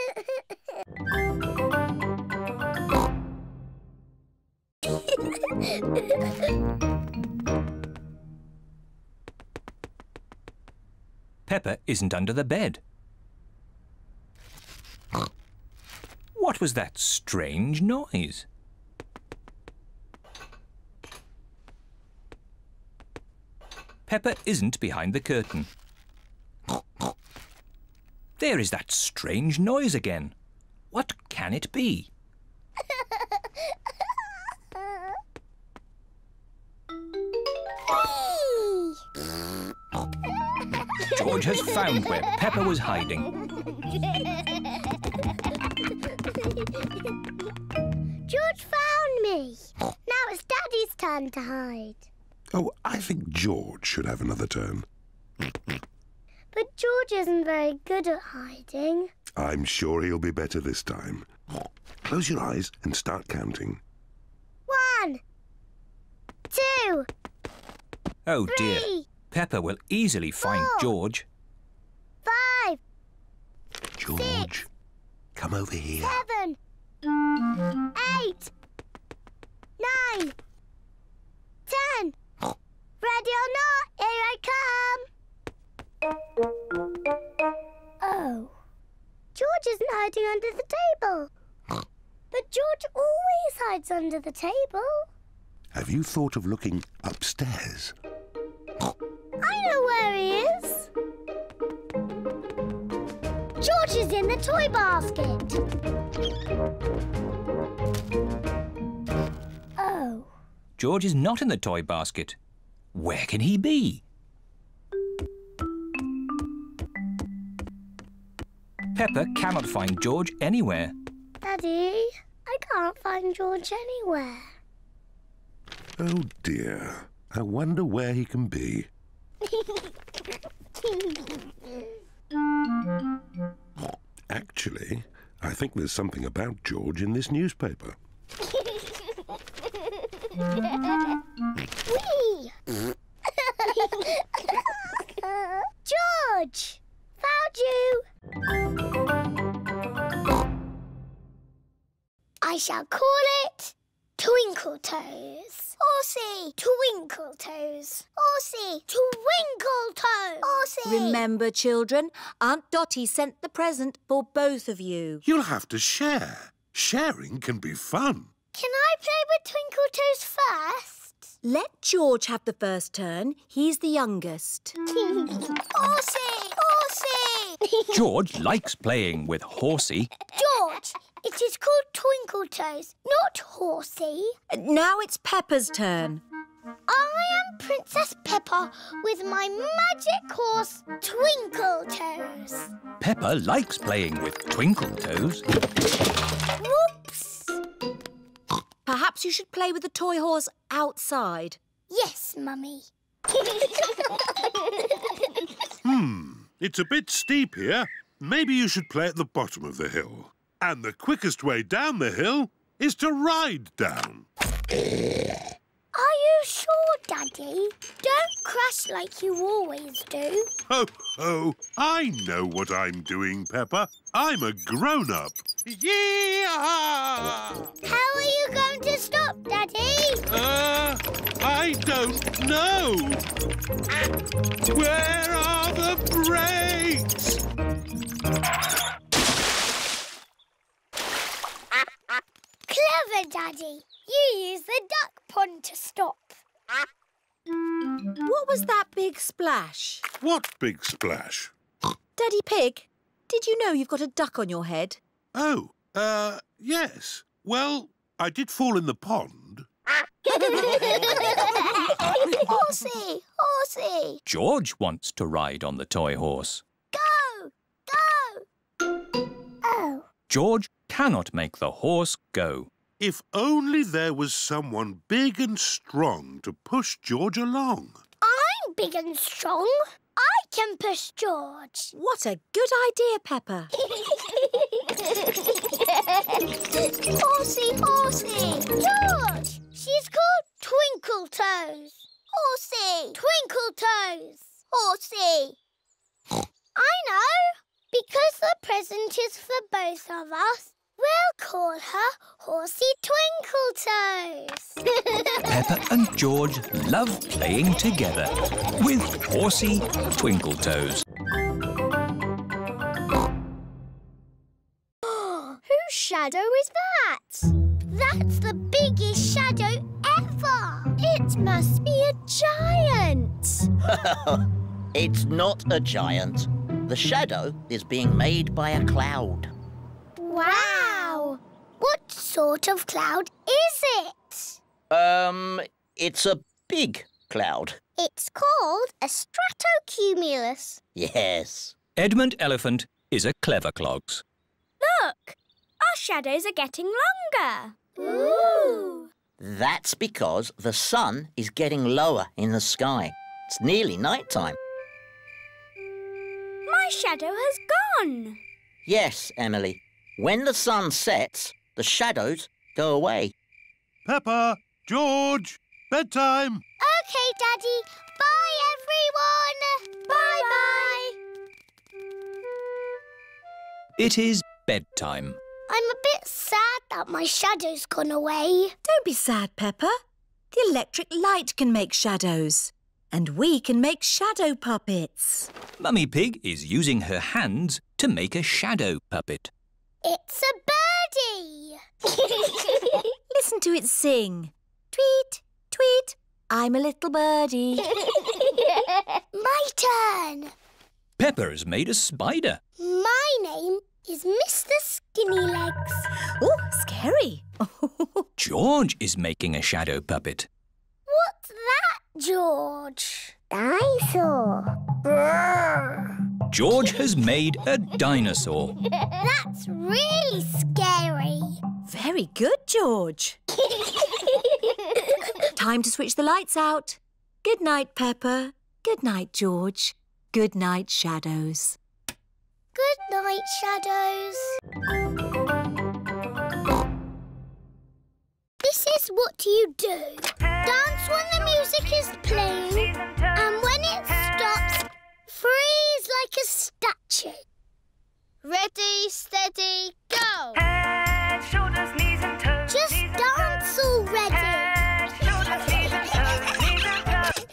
Peppa isn't under the bed. What was that strange noise? Peppa isn't behind the curtain. There is that strange noise again. What can it be? George has found where Peppa was hiding. George found me. Now it's Daddy's turn to hide. Oh, I think George should have another turn. But George isn't very good at hiding. I'm sure he'll be better this time. Close your eyes and start counting. 1, 2, Oh 3, dear. Peppa will easily find 4, George. 5, George, come over here. 7, 8, 9, 10. Ready or not, here I come. Oh. George isn't hiding under the table. But George always hides under the table. Have you thought of looking upstairs? I know where he is. George is in the toy basket. Oh. George is not in the toy basket. Where can he be? Peppa cannot find George anywhere. Daddy, I can't find George anywhere. Oh dear. I wonder where he can be. Actually, I think there's something about George in this newspaper. Whee! George! Found you! I shall call it Twinkle Toes. Horsey, Twinkle Toes. Horsey, Twinkle Toes. Horsey. Remember, children, Aunt Dotty sent the present for both of you. You'll have to share. Sharing can be fun. Can I play with Twinkle Toes first? Let George have the first turn. He's the youngest. Horsey! Horsey! George likes playing with Horsey. George, it is called Twinkle Toes, not Horsey. Now it's Peppa's turn. I am Princess Peppa with my magic horse, Twinkle Toes. Peppa likes playing with Twinkle Toes. Whoops! Perhaps you should play with the toy horse outside. Yes, Mummy. It's a bit steep here. Maybe you should play at the bottom of the hill. And the quickest way down the hill is to ride down. Are you sure, Daddy? Don't crash like you always do. Ho, ho! I know what I'm doing, Peppa. I'm a grown-up. Yee-haw! How are you going to stop, Daddy? I don't know. Where are the brakes? Clever, Daddy. You use the duck pond to stop. What was that big splash? What big splash? Daddy Pig, did you know you've got a duck on your head? Oh, yes. Well, I did fall in the pond. Horsey! Horsey! George wants to ride on the toy horse. Go! Go! Oh. George cannot make the horse go. If only there was someone big and strong to push George along. I'm big and strong. I can push George. What a good idea, Peppa. Horsey, Horsey! George! She's called Twinkle Toes. Horsey! Twinkle Toes. Horsey! I know. Because the present is for both of us, we'll call her Horsey Twinkle Toes. Peppa and George love playing together with Horsey Twinkle Toes. Whose shadow is that? That's the biggest shadow ever. It must be a giant. It's not a giant. The shadow is being made by a cloud. Wow! What sort of cloud is it? It's a big cloud. It's called a stratocumulus. Yes. Edmund Elephant is a clever clogs. Look! Our shadows are getting longer. Ooh! That's because the sun is getting lower in the sky. It's nearly night time. My shadow has gone. Yes, Emily. When the sun sets, the shadows go away. Peppa, George, bedtime. OK, Daddy. Bye, everyone. Bye-bye. It is bedtime. I'm a bit sad that my shadow's gone away. Don't be sad, Peppa. The electric light can make shadows. And we can make shadow puppets. Mummy Pig is using her hands to make a shadow puppet. It's a birdie. Listen to it sing. Tweet, tweet, I'm a little birdie. My turn. Peppa has made a spider. My name is Mr. Skinny Legs. Oh, scary. George is making a shadow puppet. What's that, George? Dinosaur. Brrr. George has made a dinosaur. That's really scary. Very good, George. Time to switch the lights out. Good night, Peppa. Good night, George. Good night, shadows. Good night, shadows. This is what you do. Dance when the music is playing, and when it stops, freeze like a statue. Ready, steady, go! Head, shoulders, knees and toes. Just dance already. Head, shoulders, knees and toes. Knees and toes.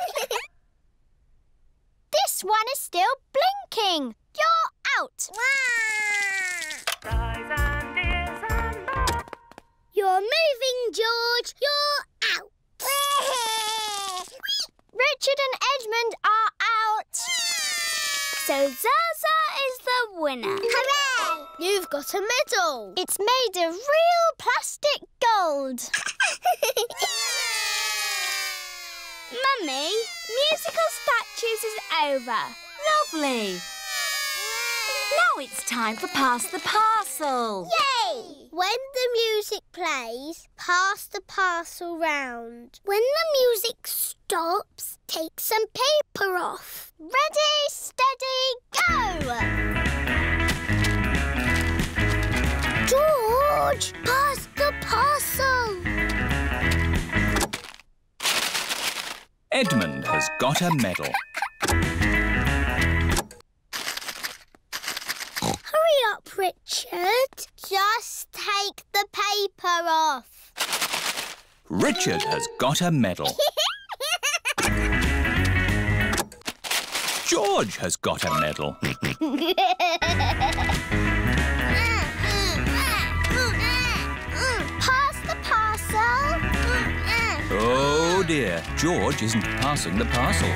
This one is still blinking. You're out. Eyes and ears and mouth. You're moving, George. You're out. Richard and Edmund are out. So Zaza is the winner. Hooray! You've got a medal. It's made of real plastic gold. Mummy, musical statues is over. Lovely. Now it's time for Pass the Parcel. Yay! When the music plays, pass the parcel round. When the music stops, take some paper off. Ready, steady, go! George, pass the parcel. Edmund has got a medal. Hurry up, Richard. Just take the paper off. Richard has got a medal. George has got a medal. Pass the parcel. Oh dear, George isn't passing the parcel.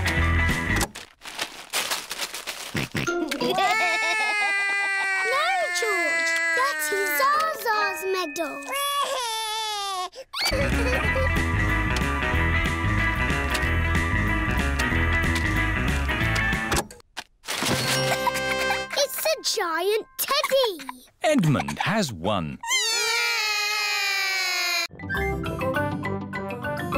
No, George, that is Zaza's medal. It's a giant teddy. Edmund has won.